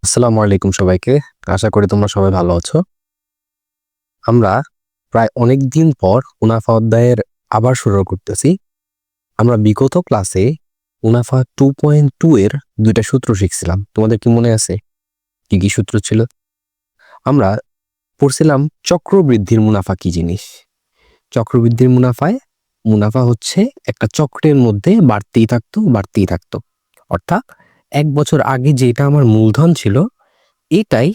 আসসালামু আলাইকুম সবাইকে। আশা করি তোমরা সবাই ভালো আছো। আমরা প্রায় অনেক দিন পর মুনাফা অধ্যায়ের আবার শুরু করতেছি। আমরা বিগত ক্লাসে মুনাফা 2.2 এর 2টা সূত্র শিখছিলাম। তোমাদের কি মনে আছে কি কি সূত্র ছিল? আমরা পড়ছিলাম চক্রবৃদ্ধির মুনাফা কি জিনিস। চক্রবৃদ্ধির মুনাফা হচ্ছে একটা চক্রের মধ্যে বাড়তেই থাকতো। অর্থাৎ 1 বছর আগে যেটা আমার মূলধন ছিল এটাই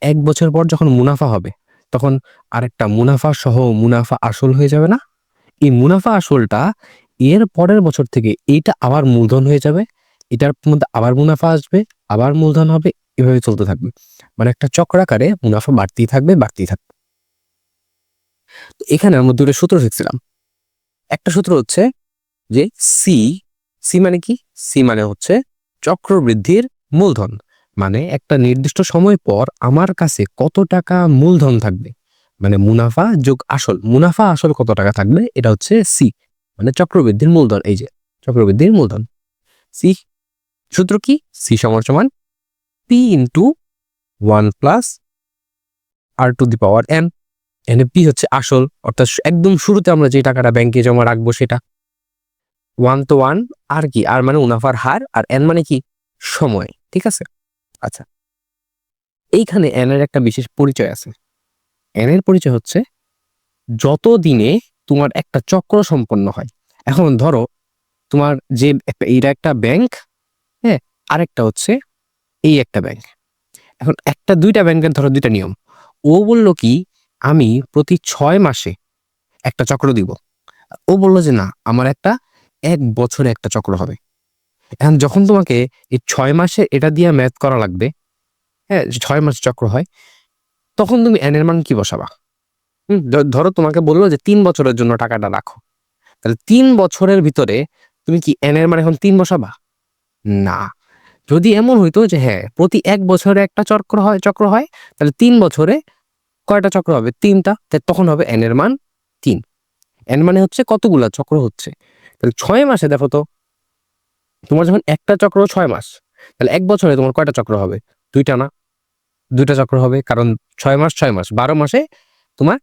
1 বছর পর যখন মুনাফা হবে তখন আরেকটা মুনাফা সহ মুনাফা আসল হয়ে যাবে না? এই মুনাফা আসলটা এর পরের বছর থেকে এইটা আবার মূলধন হয়ে যাবে, এটার মধ্যে আবার মুনাফা আসবে, আবার মূলধন হবে, এভাবে চলতে থাকবে। মানে একটা চক্রাকারে মুনাফা বাড়তেই থাকবে। তো এখানে আমরা দুটো সূত্র শিখছিলাম। একটা সূত্র হচ্ছে যে সি সি মানে কি? সি মানে হচ্ছে চক্রবৃদ্ধির মূলধন। মানে একটা নির্দিষ্ট সময় পর আমার কাছে কত টাকা মূলধন থাকবে, মানে মুনাফা যোগ আসল, মুনাফা আসল কত টাকা থাকবে, এটা হচ্ছে সি, মানে চক্রবৃদ্ধির মূলধন। এই যে চক্রবৃদ্ধির মূলধন সি। সূত্র কি? সি সমান সমান পি ইন্টু 1 + r⁴ এনে পি হচ্ছে আসল, অর্থাৎ একদম শুরুতে আমরা যে টাকাটা ব্যাংকে জমা রাখবো সেটা। 1 তো 1, আর কি? আর মানে মুনাফার হার, আর এন মানে কি? সময়। ঠিক আছে? আচ্ছা, এইখানে এন এর একটা বিশেষ পরিচয় আছে। এন এর পরিচয় হচ্ছে যত দিনে তোমার একটা চক্র সম্পন্ন হয়। এখন ধরো তোমার যে এইটা একটা ব্যাংক, হ্যাঁ, আরেকটা হচ্ছে এই একটা ব্যাংক। এখন দুইটা ব্যাংকের ধরো দুইটা নিয়ম। ও বলল কি আমি প্রতি 6 মাসে একটা চক্র দিব, ও বলল যে না আমার 1 বছরে একটা চক্র হবে। এখন যখন তোমাকে এই 6 মাসে এটা দিয়ে ম্যাথ করা লাগবে, হ্যাঁ, 6 মাস চক্র হয়, তখন তুমি এন এর মান কি বসাবা? ধরো তোমাকে বললো যে 3 বছরের জন্য টাকাটা রাখো, তাহলে 3 বছরের ভিতরে তুমি কি এন এর মান এখন 3 বসাবা? না। যদি এমন হইতো যে হ্যাঁ প্রতি 1 বছরে একটা চক্র হয়, তাহলে 3 বছরে কয়টা চক্র হবে? 3টা। তখন হবে এন এর মান 3। এন মানে হচ্ছে কতগুলা চক্র হচ্ছে। তাহলে 6 মাসে দেখো তো, তোমার যখন একটা চক্র 6 মাস, তাহলে 1 বছরে তোমার কয়টা চক্র হবে? দুইটা না? দুইটা চক্র হবে, কারণ 6 মাস 6 মাস, 12 মাসে তোমার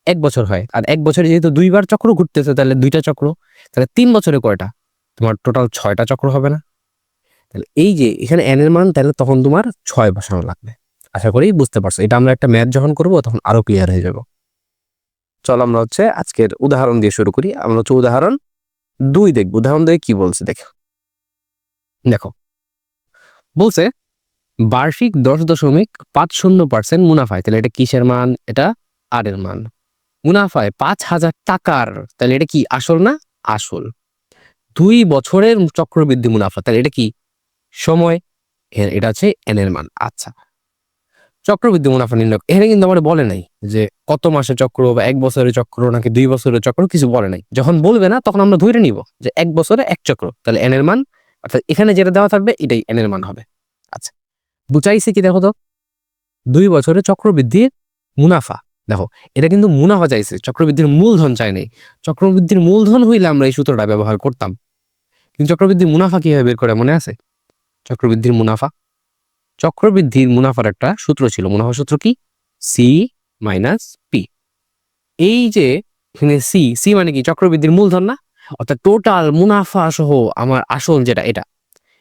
1 বছর হয়। আর 1 বছরে যেহেতু দুইবার চক্র ঘুরতেছে, তাহলে দুইটা চক্র। তাহলে 3 বছরে কয়টা? তোমার টোটাল 6টা চক্র হবে না? তাহলে এই যে এখানে এন এর মান, তাহলে তখন তোমার 6 বসানো লাগবে। আশা করি বুঝতে পারছো। এটা আমরা একটা ম্যাথ যখন করবো তখন আরো ক্লিয়ার হয়ে যাব। চলো আমরা হচ্ছে আজকের উদাহরণ দিয়ে শুরু করি। আমরা হচ্ছে উদাহরণ 2 দেখবো। উদাহরণ 2 কি বলছে দেখো। দেখো বলছে বার্ষিক 10.50% মুনাফায়, তাহলে এটা কিসের মান? এটা আর এর মান। মুনাফায় 5,000 টাকার, তাহলে এটা কি আসল না? আসল। 2 বছরের চক্রবৃদ্ধি মুনাফা, তাহলে এটা কি? সময়। এটা হচ্ছে এন এর মান। আচ্ছা, চক্রবৃদ্ধি মুনাফা নির্ণয়, এখানে কিন্তু আমার বলে নাই যে কত মাসে চক্র বা 1 বছরের চক্র নাকি 2 বছরের চক্র, কিছু বলে নাই। যখন বলবে না তখন আমরা ধরে নিব যে 1 বছরে 1 চক্র, তাহলে এন এর মান, অর্থাৎ এখানে যেটা দেওয়া থাকবে এটাই এন এর মান হবে। আচ্ছা, বুঝাইছে কি দেখো তো, 2 বছরে চক্রবৃদ্ধির মুনাফা। দেখো এটা কিন্তু মুনাফা চাইছে, চক্রবৃদ্ধির মূলধন চাই নাই। চক্রবৃদ্ধির মূলধন হইলে আমরা এই সূত্রটা ব্যবহার করতাম, কিন্তু চক্রবৃদ্ধির মুনাফা কিভাবে বের করে মনে আছে? চক্রবৃদ্ধির মুনাফার একটা সূত্র ছিল। মুনাফা সূত্র কি? C minus P. এই যে এখানে সি, সি মানে কি? চক্রবৃদ্ধির মূলধন না? অর্থাৎ টোটাল মুনাফা সহ আমার আসল যেটা, এটা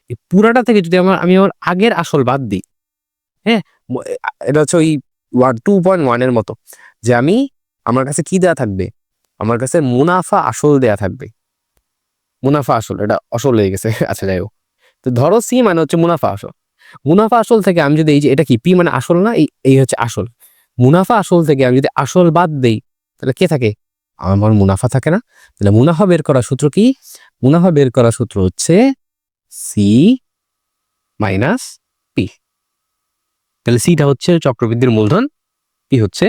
এই পুরাটা থেকে যদি আমি আমার আগের আসল বাদ দিই, হ্যাঁ, এটা হচ্ছে ওই 2.1 এর মতো, যে আমার কাছে কি দেয়া থাকবে? আমার কাছে মুনাফা আসল দেয়া থাকবে। মুনাফা আসল, এটা আসল হয়ে গেছে। আচ্ছা যাই হোক, তো ধরো সি মানে হচ্ছে মুনাফা আসল। মুনাফা আসল থেকে আমি যদি এই যে এটা কি পি মানে আসল না, এই হচ্ছে আসল। মুনাফা আসল থেকে আমি যদি আসল বাদ দেই, তাহলে কে থাকে? আমার মুনাফা থাকে না? তাহলে মুনাফা বের করার সূত্র কি? মুনাফা বের করার সূত্র হচ্ছে সি মাইনাস পি। তাহলে সিটা হচ্ছে চক্রবৃদ্ধির মূলধন, পি হচ্ছে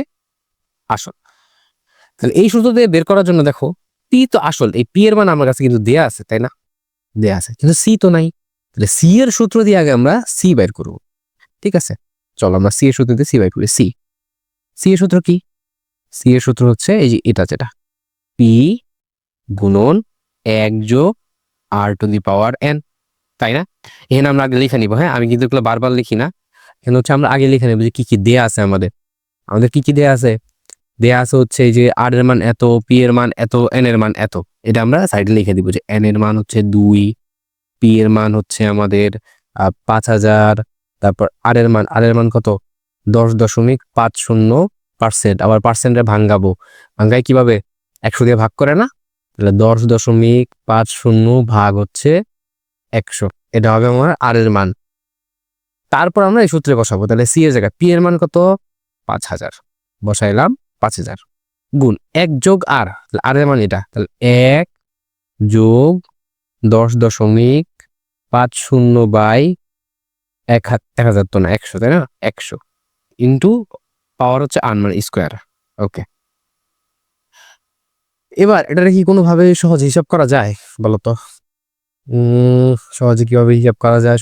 আসল। তাহলে এই সূত্র দিয়ে বের করার জন্য দেখো, পি তো আসল, এই পি এর মান আমার কাছে কিন্তু দেয়া আছে, তাই না? দেয়া আছে, কিন্তু সি তো নাই। তাহলে সি এর সূত্র দিয়ে আগে আমরা সি বের করব। ঠিক আছে, চলো আমরা সি এর সূত্র দিয়ে সি বের করি। সি সি এর সূত্র কি? সি এর সূত্র হচ্ছে এই যে এটা, যেটা পি গুণন 1 যোগ r⁴n, তাই না? এখানে আমরা আগে লিখে নিব। হ্যাঁ, আমি কিন্তু এগুলো বারবার লিখি না, এখানে হচ্ছে আমরা আগে লিখে নেব যে কি কি দেয়া আছে আমাদের কি কি দেয়া আছে। দেয়া আছে হচ্ছে এই যে আর এর মান এত, পি এর মান এত, এন এর মান এত। এটা আমরা সাইডে লিখে দিব যে এন এর মান হচ্ছে 2, পি এর মান হচ্ছে আমাদের 5000, তারপর আর এর মান কত 10.50%। আবার পার্সেন্টে ভাঙ্গাই কিভাবে 100 দিয়ে ভাগ করে না, তাহলে 10.50 ভাগ হচ্ছে 100, এটা হবে আমার আর এর মান। তারপর আমরা এই সূত্রে বসাবো, তাহলে সি এর জায়গায় পি এর মান কত 5000 বসাইলাম, 5000 গুণ 1 যোগ আর এর মান এটা, তাহলে 1 যোগ 10.50 বাই 1000 তো না 100, তাই না, 100 ইন্টু পাওয়ার হচ্ছে আর মানে স্কোয়ার। ওকে, এবার এটা কি কোনোভাবে সহজে হিসাব করা যায় বলতো? সহজে কিভাবে হিসাব করা যায়?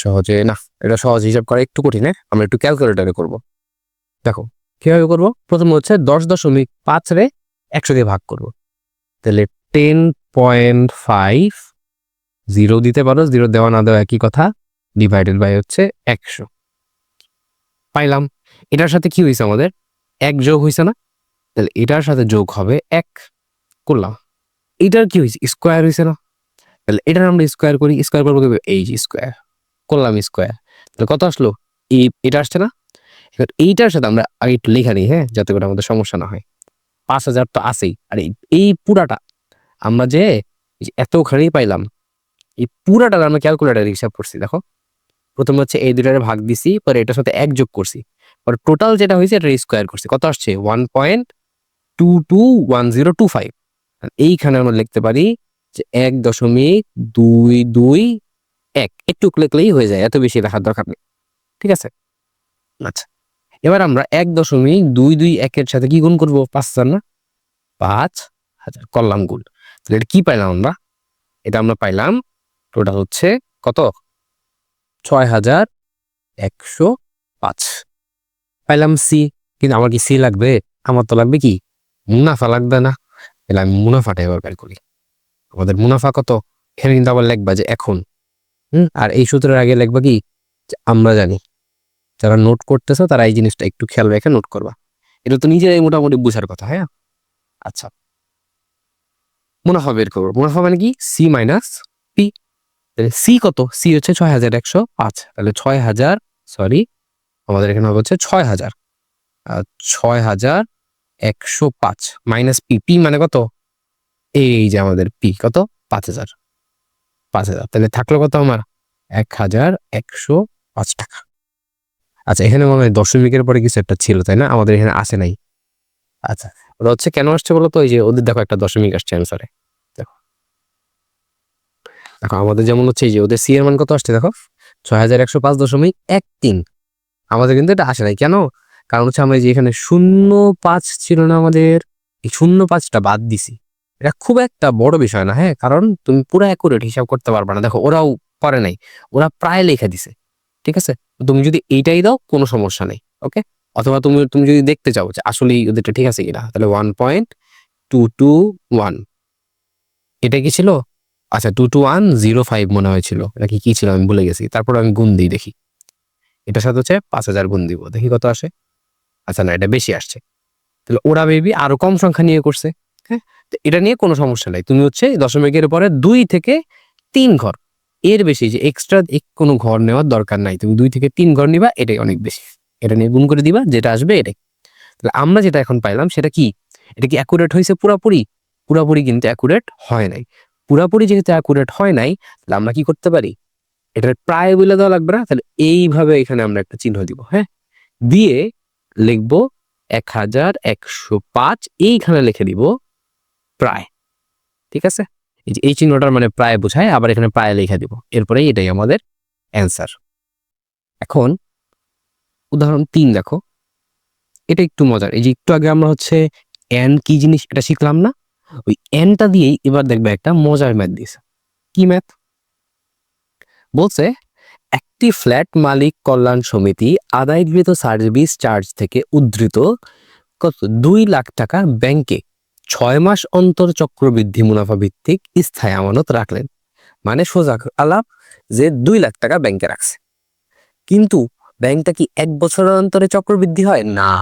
সহজে না, এটা সহজ হিসাব করা একটু কঠিন। আমরা একটু ক্যালকুলেটরে করব। দেখো কিভাবে করব। প্রথমে হচ্ছে 10.5 রে 100 দিয়ে ভাগ করব, তাহলে 10.5, 0 দিতে পারো, 0 দেওয়া না দেওয়া একই কথা, ডিভাইডেড বাই হচ্ছে 100 পাইলাম। এটার সাথে কি হয়েছে আমাদের 1 যোগ হয়েছে না, তাহলে এটার সাথে যোগ হবে 1 করলাম। এটার কি হয়েছে স্কোয়ার হয়েছে না, তাহলে এটার আমরা স্কোয়ার করি, স্কোয়ার করবো এই যে স্কোয়ার করলাম স্কোয়ার, তাহলে কত আসলো এটা আসছে না। এবার এইটার সাথে আমরা আগে একটু লেখা নিই, হ্যাঁ, যাতে করে আমাদের সমস্যা না হয়। 5000 তো আছেই, আর এই পুরাটা আমরা যে এতখানি পাইলাম, এই পুরাটা আমরা ক্যালকুলেটারে হিসাব করছি। দেখো প্রথমে হচ্ছে এই দুটারে ভাগ দিছি, পরে এটার সাথে 1 যোগ করছি, পরে টোটাল যেটা হয়েছে এটা স্কোয়ার করছি, কত আসছে 1.221025। এইখানে আমরা লিখতে পারি যে 1.221, একটু লিখলেই হয়ে যায়, এত বেশি লেখার দরকার নেই, ঠিক আছে। আচ্ছা, এবার আমরা 1.221 এর সাথে কি গুণ করবো 5000 না, 5000 করলাম গুণ, তাহলে এটা কি পাইলাম আমরা, এটা আমরা পাইলাম টোটাল হচ্ছে কত 6105 পাইলাম সি। কিন্তু আমার কি সি লাগবে? আমার তো লাগবে কি মুনাফা, লাগবে না? তাহলে আমি মুনাফাটা এবার বের করি। আমাদের মুনাফা কত, এখানে কিন্তু আবার লিখবা যে এখন, আর এই সূত্রের আগে লিখবা কি আমরা জানি। যারা নোট করতেছো তারা এই জিনিসটা একটু খেয়াল রেখে নোট করবা, এটা তো নিজেরাই মোটামুটি বুঝার কথা। হ্যাঁ, আচ্ছা, মুনাফা বের করবো। মুনাফা মানে কি সি মাইনাস পি। সি কত, সি হচ্ছে 6105, তাহলে 6000, সরি আমাদের এখানে হচ্ছে 6105 মাইনাস পি, পি মানে কত, এই যে আমাদের পি কত 5000, তাহলে থাকলো কত আমার 1105 টাকা। আচ্ছা, এখানে মনে হয় দশমিকের পরে কিছু একটা ছিল, তাই না, আমাদের এখানে আসে নাই। আচ্ছা, ওটা হচ্ছে কেন আসছে বলতো, এই যে ওদের দেখো একটা দশমিক আসছে অ্যান্সারে। দেখো আমাদের যেমন হচ্ছে এই যে ওদের সি এর মান কত আসছে, দেখো 6105.13। আমাদের কিন্তু এটা আসে নাই কেন, কারণ হচ্ছে আমরা যে এখানে 0.5 ছিল না আমাদের, এই 0.5টা বাদ দিছি। এটা খুব একটা বড় বিষয় না, হ্যাঁ, কারণ তুমি পুরো অ্যাকুরেট হিসাব করতে পারবে না। দেখো ওরাও করে নাই, ওরা প্রায় লেখা দিছে, ঠিক আছে। তুমি যদি এইটাই দাও কোনো সমস্যা নেই, ওকে। অথবা তুমি যদি দেখতে চাও যে আসলে ওদেরটা ঠিক আছে কিনা, তাহলে 1.221 এটা কি ছিল, আচ্ছা 22105 মনে হয়েছিল, এটা কি ছিল আমি ভুলে গেছি। তারপর আমি গুণ দিই, দেখি এটার সাথে হচ্ছে 5000 গুণ দিব, দেখি কত আসে। আচ্ছা না, এটা বেশি আসছে, তাহলে ওরা বেবি আরো কম সংখ্যা নিয়ে করছে। হ্যাঁ, তো এটা নিয়ে কোনো সমস্যা নাই। তুমি হচ্ছে দশমিকের পরে 2 থেকে 3 ঘর, এর বেশি যে এক্সট্রা কোনো ঘর নেওয়ার দরকার নাই। তুমি 2 থেকে 3 ঘর নিবা, এটাই অনেক বেশি। এটা নিয়ে গুণ করে দিবা, যেটা আসবে এটাই। তাহলে আমরা যেটা এখন পাইলাম সেটা কি, এটা কি অ্যাকুরেট হয়েছে পুরাপুরি কিন্তু অ্যাকুরেট হয় নাই। পুরাপুরি যেহেতু অ্যাকুরেট হয় নাই, তাহলে আমরা কি করতে পারি, এটা প্রায় বলে দেওয়া লাগবে না, তাহলে এইভাবে এখানে আমরা একটা চিহ্ন দিব, হ্যাঁ, দিয়ে লিখবো 1105, এইখানে লিখে দিব প্রায়, ঠিক আছে। এই যে এই চিহ্নটার মানে প্রায় বোঝায়, আবার এখানে প্রায় লিখে দিব, এরপরে এটাই আমাদের অ্যান্সার। এখন উদাহরণ 3 দেখো, এটা একটু মজার। এই যে একটু আগে আমরা হচ্ছে এন কি জিনিস এটা শিখলাম না, ওই এনটা দিয়েই এবার দেখবে একটা মজার ম্যাথ দিয়েছে। কি ম্যাথ বলছে, একটি ফ্ল্যাট মালিক কল্যাণ সমিতি আদায়কৃত সার্ভিস চার্জ থেকে উদ্ধৃত কত 2 লাখ টাকা ব্যাংকে 6 মাস অন্তর চক্রবৃদ্ধি মুনাফা ভিত্তিক স্থায়ী আমানত রাখলেন। মানে সোজা আলাপ, যে 2 লাখ টাকা ব্যাংকে রাখছে, কিন্তু ব্যাংকটা কি 1 বছর অন্তরে চক্রবৃদ্ধি হয় না,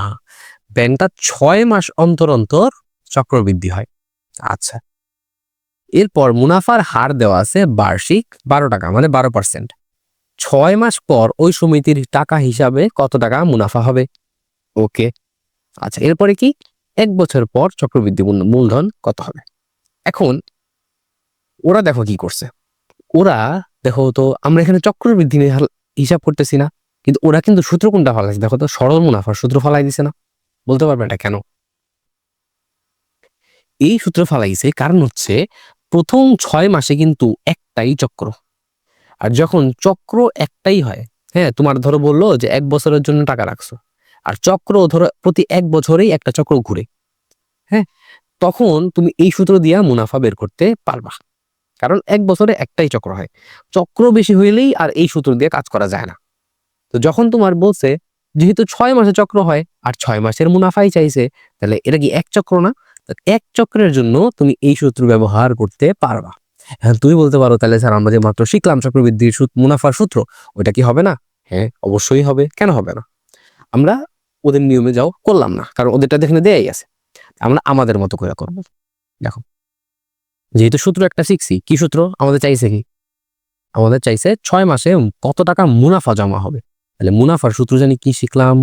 ব্যাংকটা 6 মাস অন্তর অন্তর চক্রবৃদ্ধি হয়। আচ্ছা, এরপর মুনাফার হার দেওয়া আছে বার্ষিক 12 টাকা, মানে 12%। 6 মাস পর ওই সমিতির টাকা হিসাবে কত টাকা মুনাফা হবে? ওকে, আচ্ছা, এরপরে কি 1 বছর পর চক্রবৃদ্ধি মূলধন কত হবে? এখন ওরা দেখো কি করছে, ওরা দেখো তো আমরা এখানে চক্রবৃদ্ধি হিসাব করতেছি না, কিন্তু ওরা কিন্তু সূত্র কোনটা ফালাইছে দেখো তো, সরল মুনাফার সূত্র ফালাই দিছে না। বলতে পারবে এটা কেন? এই সূত্র ফালাইছে কারণ হচ্ছে প্রথম 6 মাসে কিন্তু একটাই চক্র, আর যখন চক্র একটাই হয়, হ্যাঁ, তোমার ধরো বললো যে 1 বছরের জন্য টাকা রাখছো, আর চক্র ধরো প্রতি 1 বছরেই একটা চক্র ঘুরে, হ্যাঁ, তখন তুমি এই সূত্র দিয়া মুনাফা বের করতে পারবা, কারণ 1 বছরে একটাই চক্র হয়। চক্র বেশি হইলেই আর এই সূত্র দিয়ে কাজ করা যায় না। তো যখন তোমার বলছে যেহেতু 6 মাসে চক্র হয় আর 6 মাসের মুনাফাই চাইছে, তাহলে এটা কি এক চক্র না? এক চক্রের জন্য তুমি এই সূত্র ব্যবহার করতে পারবা। হ্যাঁ, তুমি বলতে পারো তাহলে স্যার আমরা যে মাত্র শিখলাম চক্রবৃদ্ধির মুনাফার সূত্র, ওইটা কি হবে না? হ্যাঁ, অবশ্যই হবে, কেন হবে না? আমরা ওদের নিয়মে যাও করলাম না, কারণ ওদেরটা দেখে দেয়াই আছে, আমরা আমাদের মতো করে করবো। দেখো, যেহেতু সূত্র একটা শিখছি, কি সূত্র আমাদের চাইছে? কি আমাদের চাইছে 6 মাসে কত টাকা মুনাফা জমা হবে। তাহলে মুনাফার সূত্র জানি, কি শিখলাম?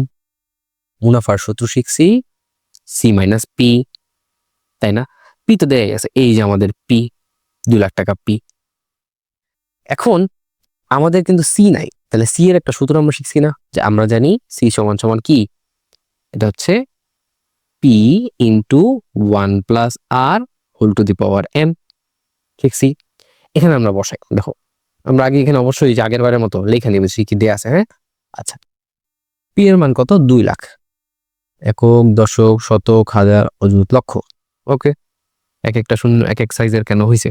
মুনাফার সূত্র শিখছি সি মাইনাস পি, তাই না? পি তো দেয়াই আছে, এই যে আমাদের পি, 2 লাখ টাকা পি। এখন আমাদের কিন্তু সি নাই, তাহলে সি এর একটা সূত্র আমরা শিখছি না, যে আমরা জানি সি সমান সমান কি, এটা হচ্ছে পি ইন্টু 1 + r⁴n। শিখছি, এখানে আমরা বসাই। দেখো, আমরা আগে এখানে অবশ্যই যে আগের বারের মতো লেখা নিয়েছি, কি দেয়া আছে, হ্যাঁ। আচ্ছা, পি এর মান কত? 2 লাখ। একক, দশক, শতক, হাজার, অযুত, লক্ষ। ওকে, এক একটা শূন্য এক এক সাইজের কেন হয়েছে?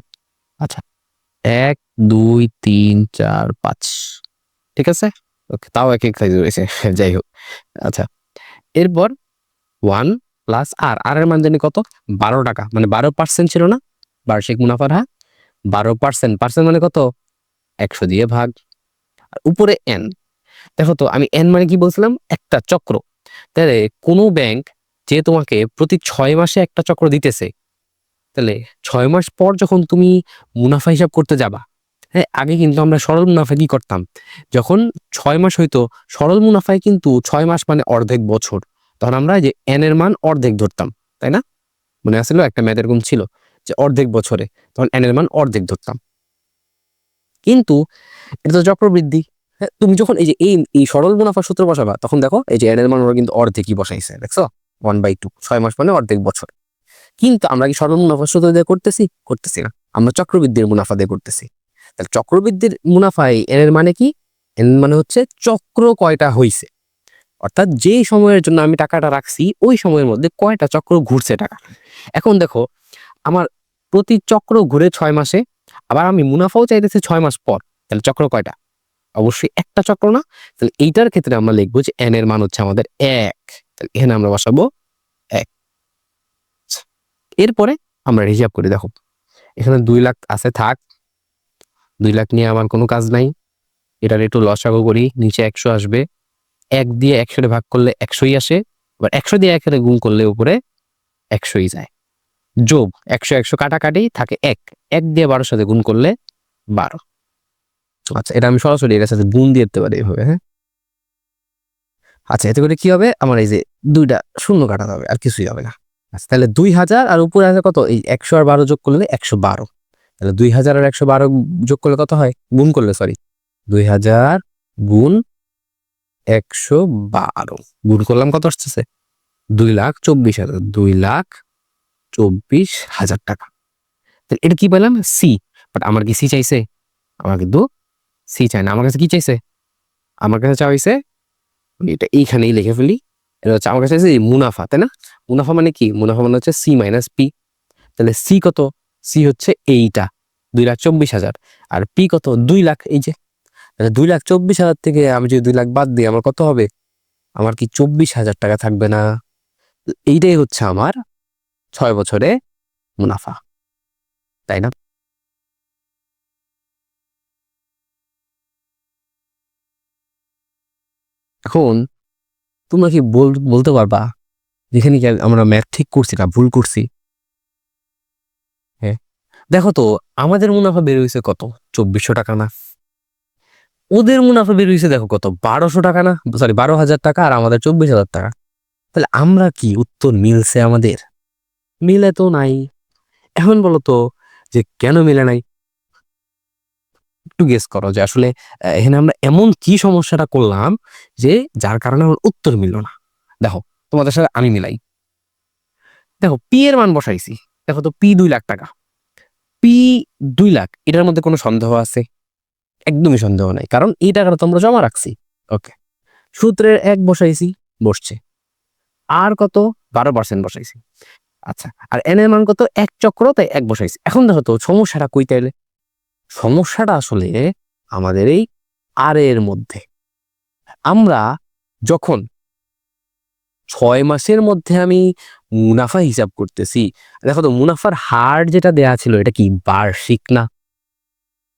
আচ্ছা, 1 2 3 4 5, ঠিক আছে, ওকে, তাও এক এক সাইজের হয়েছে। যাই হোক, আচ্ছা, এরপর 1 + r এর মান জানি কত? 12 টাকা, মানে 12% ছিল না বার্ষিক মুনাফার হার? 12%, পার্সেন্ট মানে কত? 100 দিয়ে ভাগ, আর উপরে n। দেখো তো, আমি n মানে কি বলছিলাম? একটা চক্র। তাহলে কোনো ব্যাংক যে তোমাকে প্রতি 6 মাসে একটা চক্র দিতেছে, তাহলে 6 মাস পর যখন তুমি মুনাফা হিসাব করতে যাবা, হ্যাঁ, আগে কিন্তু আমরা সরল মুনাফা কি করতাম, যখন 6 মাস হইতো, সরল মুনাফায় কিন্তু 6 মাস মানে অর্ধেক বছর, তখন আমরা যে n এর মান অর্ধেক ধরতাম, তাই না? মনে আসছিল একটা ম্যাথের গুণ ছিল যে অর্ধেক বছরে, তখন n এর মান অর্ধেক ধরতাম। কিন্তু এটা তো চক্রবৃদ্ধি, হ্যাঁ, তুমি যখন এই যে এই সরল মুনাফার সূত্র বসাবা, তখন দেখো এই যে n এর মান ওরা কিন্তু অর্ধেকই বসাইছে, দেখছো? 1/2, 6 মাস মানে অর্ধেক বছর। কিন্তু আমরা কি সরল মুনাফার সূত্র দিয়ে করতেছি না, আমরা চক্রবৃদ্ধির মুনাফা দিয়ে করতেছি। তাহলে চক্রবৃদ্ধির মুনাফায় n এর মানে কি? n মানে হচ্ছে চক্র কয়টা হইছে, অর্থাৎ যে সময়ের জন্য আমি টাকাটা রাখছি ওই সময়ের মধ্যে কয়টা চক্র ঘুরছে টাকা। এখন দেখো, আমার প্রতি চক্র ঘুরে 6 মাসে, আবার আমি মুনাফাও চাইতেছি 6 মাস পর, তাহলে চক্র কয়টা? অবশ্যই একটা চক্র না? তাহলে এইটার ক্ষেত্রে আমরা লিখবো যে n এর মান হচ্ছে আমাদের 1, তাহলে এখানে আমরা বসাবো 1। এরপরে আমরা হিসাব করি, দেখো এখানে 2 লাখ আছে, থাক, 2 লাখ নিয়ে আমার কোনো কাজ নাই। এটার একটু লসাগু করি, নিচে 100 আসবে, 1 দিয়ে 100 ভাগ করলে 100ই আসে, আবার 100 দিয়ে 1 ভাগ গুণ করলে উপরে 100ই যায়, যোগ 100 100 কাটাকাটি থাকে 1, 1 দিয়ে 12 সাথে গুণ করলে 12। আচ্ছা, এটা আমি সরাসরি এর সাথে গুণ দিয়ে দিতে পারি এভাবে, হ্যাঁ। আচ্ছা, এতে করে কি হবে, আমার এই যে 2টা শূন্য কাটাতে হবে, আর কিছুই হবে না। আচ্ছা, তাহলে 2000 আর উপরে আছে কত? এই 100 আর 12 যোগ করলে 112। তাহলে 2000 আর 112 যোগ করলে কত হয়? গুণ করলে, সরি, 2000 গুণ 112 গুণ করলাম, কত আসতেছে? 2,24,000, 2,24,000 টাকা। তাহলে এটা কি পেলাম? সি। বাট আমার কি সি চাইছে? আমার কিন্তু সি চাই না, আমার কাছে কি চাইছে? আমার কাছে চাইছে, এটা এইখানেই লিখে ফেলি, এটা হচ্ছে আমার কাছে চাইছে মুনাফা, তাই না? মুনাফা মানে কি? মুনাফা মানে হচ্ছে সি মাইনাস পি। তাহলে সি কত? সি হচ্ছে এইটা 2,24,000, আর পি কত? 2 লাখ। এই যে 2,24,000 থেকে আমি যদি 2 লাখ বাদ দিই, আমার কত হবে? আমার কি 24,000 টাকা থাকবে না? এইটাই হচ্ছে আমার 6 বছরে মুনাফা, তাই না? এখন তোমরা কি বলতে পারবা যেখানে কি আমরা ম্যাথ ঠিক করছি না ভুল করছি? হ্যাঁ, দেখো তো আমাদের মুনাফা বের হয়েছে কত, 2400 টাকা না? ওদের মুনাফা বের হয়েছে দেখো কত, 1200 টাকা না, সরি 12,000 টাকা, আর আমাদের 24,000 টাকা। তাহলে আমরা কি উত্তর মিলছে আমাদের? মিলে তো নাই। এখন বলো তো যে কেন মিলে নাই? একটু গেস করো যে আসলে এখানে আমরা এমন কি সমস্যাটা করলাম যে যার কারণে আমার উত্তর মিলল না। দেখো তোমাদের সাথে আমি মিলাই। দেখো পি এর মান বসাইছি, দেখো তো পি 2 লাখ টাকা, পি 2 লাখ, এটার মধ্যে কোনো সন্দেহ আছে? একদমই সন্দেহ নাই, কারণ এই টাকাটা তো আমরা জমা রাখছি। ওকে, সূত্রের 1 বসাইছি, বসছে। আর কত? 12% বসাইছি। আচ্ছা, আর এন এর মান কত? 1 চক্র, তাই 1 বসাইছি। এখন দেখো তো সমস্যাটা কই তাইলে? সমস্যাটা আসলে আমাদের এই আর এর মধ্যে। আমরা যখন 6 মাসের মধ্যে আমি মুনাফা হিসাব করতেছি, দেখো তো মুনাফার হার যেটা দেয়া ছিল এটা কি বার্ষিক না?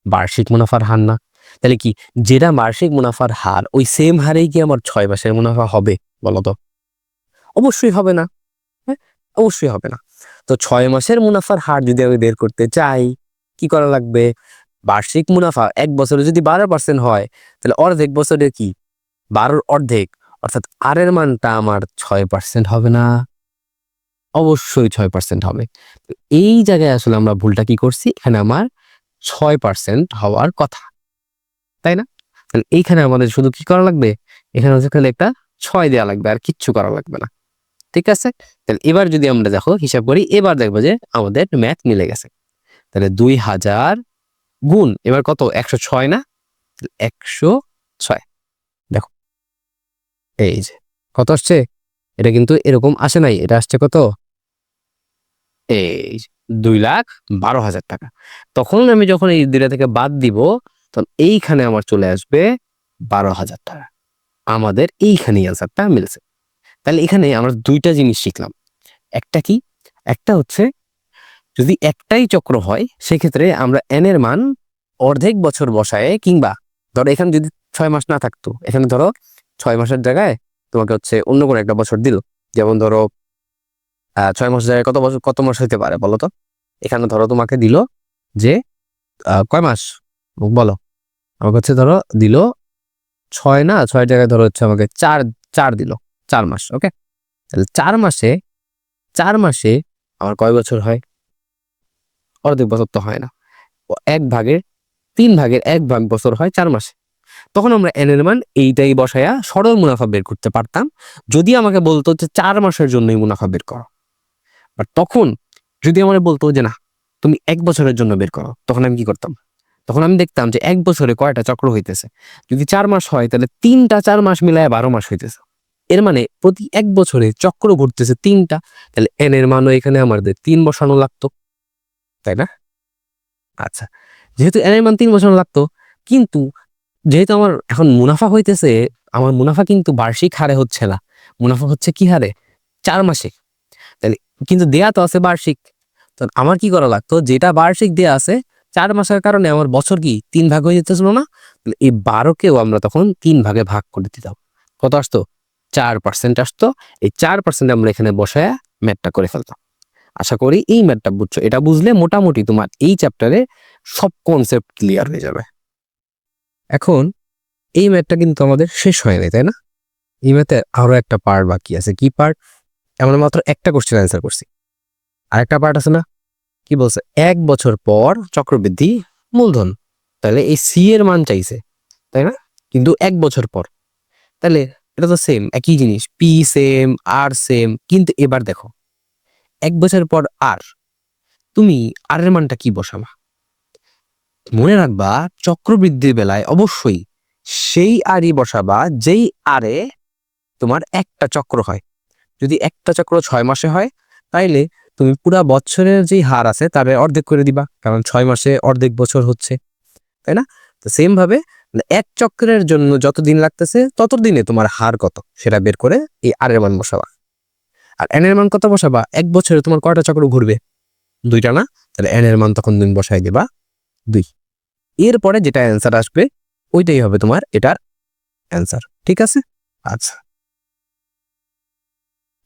বার্ষিক মুনাফার হার না? তাহলে কি যেটা বার্ষিক মুনাফার হার ওই সেম হারেই কি আমার 6 মাসের মুনাফা হবে? বলো তো। অবশ্যই হবে না। হ্যাঁ, অবশ্যই হবে না। তো 6 মাসের মুনাফার হার যদি আমি বের করতে চাই, কি করা লাগবে? বার্ষিক মুনাফা 1 বছরে যদি 12% হয়, তাহলে অর্ধেক বছরে কি 12 অর্ধেক, অর্থাৎ আর এর মানটা আমার 6% হবে না? অবশ্যই 6% হবে। তো এই জায়গায় আসলে আমরা ভুলটা কি করছি? এখানে আমার 6% হওয়ার কথা, তাই না? তাহলে এইখানে আমাদের শুধু কি করা লাগবে? এখানে হচ্ছে খালি একটা 6 দেওয়া লাগবে, আর কিচ্ছু করা লাগবে না। ঠিক আছে? তাহলে এবার যদি আমরা দেখো হিসাব করি, এবার দেখবো যে আমাদের ম্যাথ মিলে গেছে। তাহলে 2000 গুণ এবার কত? 106 না? 106। দেখো এই যে কত আসছে, এটা কিন্তু এরকম আসে নাই, এটা আসছে কত? এই 2,12,000 টাকা। তখন আমি যখন এই দুইটা থেকে বাদ দিব, তখন এইখানে আমার চলে আসবে 12,000 টাকা। আমাদের এইখানেই অ্যান্সারটা মিলছে। তাহলে এখানে আমরা দুইটা জিনিস শিখলাম। একটা কি? একটা হচ্ছে যদি একটাই চক্র হয় সেক্ষেত্রে আমরা এন এর মান অর্ধেক বছর বসায়, কিংবা ধরো এখানে যদি 6 মাস না থাকতো, এখানে ধরো 6 মাসের জায়গায় তোমাকে হচ্ছে অন্য কোনো একটা বছর দিল। যেমন ধরো 6 মাসের জায়গায় কত বছর, কত মাস হইতে পারে বলো তো? এখানে ধরো তোমাকে দিল যে কয় মাস বলো? আমাকে হচ্ছে ধরো দিল 6 না, 6 জায়গায় ধরো হচ্ছে আমাকে 4 দিল, 4 মাস। ওকে, তাহলে 4 মাসে আমার কয় বছর হয়? অর্ধেক বছর তো হয় না, 3/1 বছর হয় 4 মাসে। তখন আমরা এন এর মান এইটাই বসায়া সরল মুনাফা বের করতে পারতাম, যদি আমাকে বলতো যে 4 মাসের জন্যই মুনাফা বের করো। বাট তখন যদি আমার বলতো যে না তুমি 1 বছরের জন্য বের করো, তখন আমি কি করতাম? তখন আমি দেখতাম যে 1 বছরে কয়টা চক্র হইতেছে। যদি 4 মাস হয় তাহলে 3টা 4 মাস মিলায় 12 মাস হইতেছে। এর মানে প্রতি 1 বছরে চক্র ঘুরতেছে 3টা। তাহলে এন এর মানও এখানে আমাদের 3 বসানো লাগতো, তাই না? আচ্ছা, যেহেতু এন এর মান 3 বসানো লাগতো, কিন্তু যেহেতু আমার এখন মুনাফা হইতেছে, আমার মুনাফা কিন্তু বার্ষিক হারে হচ্ছে না, মুনাফা হচ্ছে কি হারে? 4 মাসে। তাহলে কিন্তু দেয়া তো আছে বার্ষিক। তো আমার কি করা লাগতো? যেটা বার্ষিক দেয়া আছে 4 মাসের কারণে আমার বছর কি 3 ভাগ হয়ে যেতেছিল না? তাহলে এই 12কেও আমরা তখন 3 ভাগে ভাগ করে দিতাম। কত আসতো? 4% আসতো। এই 4% আমরা এখানে বসায়া ম্যাথটা করে ফেলতাম। আশা করি এই ম্যাথটা বুঝছো। এটা বুঝলে মোটামুটি তোমার এই চ্যাপ্টারে সব কনসেপ্ট ক্লিয়ার হয়ে যাবে। এখন এই ম্যাথটা কিন্তু আমাদের শেষ হয়নি, তাই না? এই ম্যাথে আরো একটা পার্ট বাকি আছে। কি পার্ট? আমরা মাত্র একটা কোশ্চেন অ্যান্সার করছি, আরেকটা পার্ট আছে না? কি বলছে? 1 বছর পর চক্রবৃদ্ধি মূলধন। তাহলে এই সি এর মান চাইছে, তাই না? কিন্তু 1 বছর পর। তাহলে এটা তো সেম, একই জিনিস, পি সেম, আর সেম। কিন্তু এবার দেখো 1 বছর পর আর, তুমি আর এর মানটা কি বসাবা? মনে রাখবা চক্রবৃদ্ধির বেলায় অবশ্যই সেই আরই বসাবা যেই আরে তোমার একটা চক্র হয়। যদি একটা চক্র 6 মাসে হয়, তাইলে তুমি পুরা বছরের যেই হার আছে তার অর্ধেক করে দিবা, কারণ 6 মাসে অর্ধেক বছর হচ্ছে, তাই না? তো সেম ভাবে এক চক্রের জন্য যত দিন লাগতেছে তত দিনে তোমার হার কত সেটা বের করে এই আর এর মান বসাবা। আর এন এর মান কত বসাবা? 1 বছরে তোমার কয়টা চক্র ঘুরবে? 2টা না? তাহলে এন এর মান তখন তুমি বসাই দিবা 2। এরপরে যেটা অ্যান্সার আসবে ওইটাই হবে তোমার এটার অ্যান্সার। ঠিক আছে? আচ্ছা,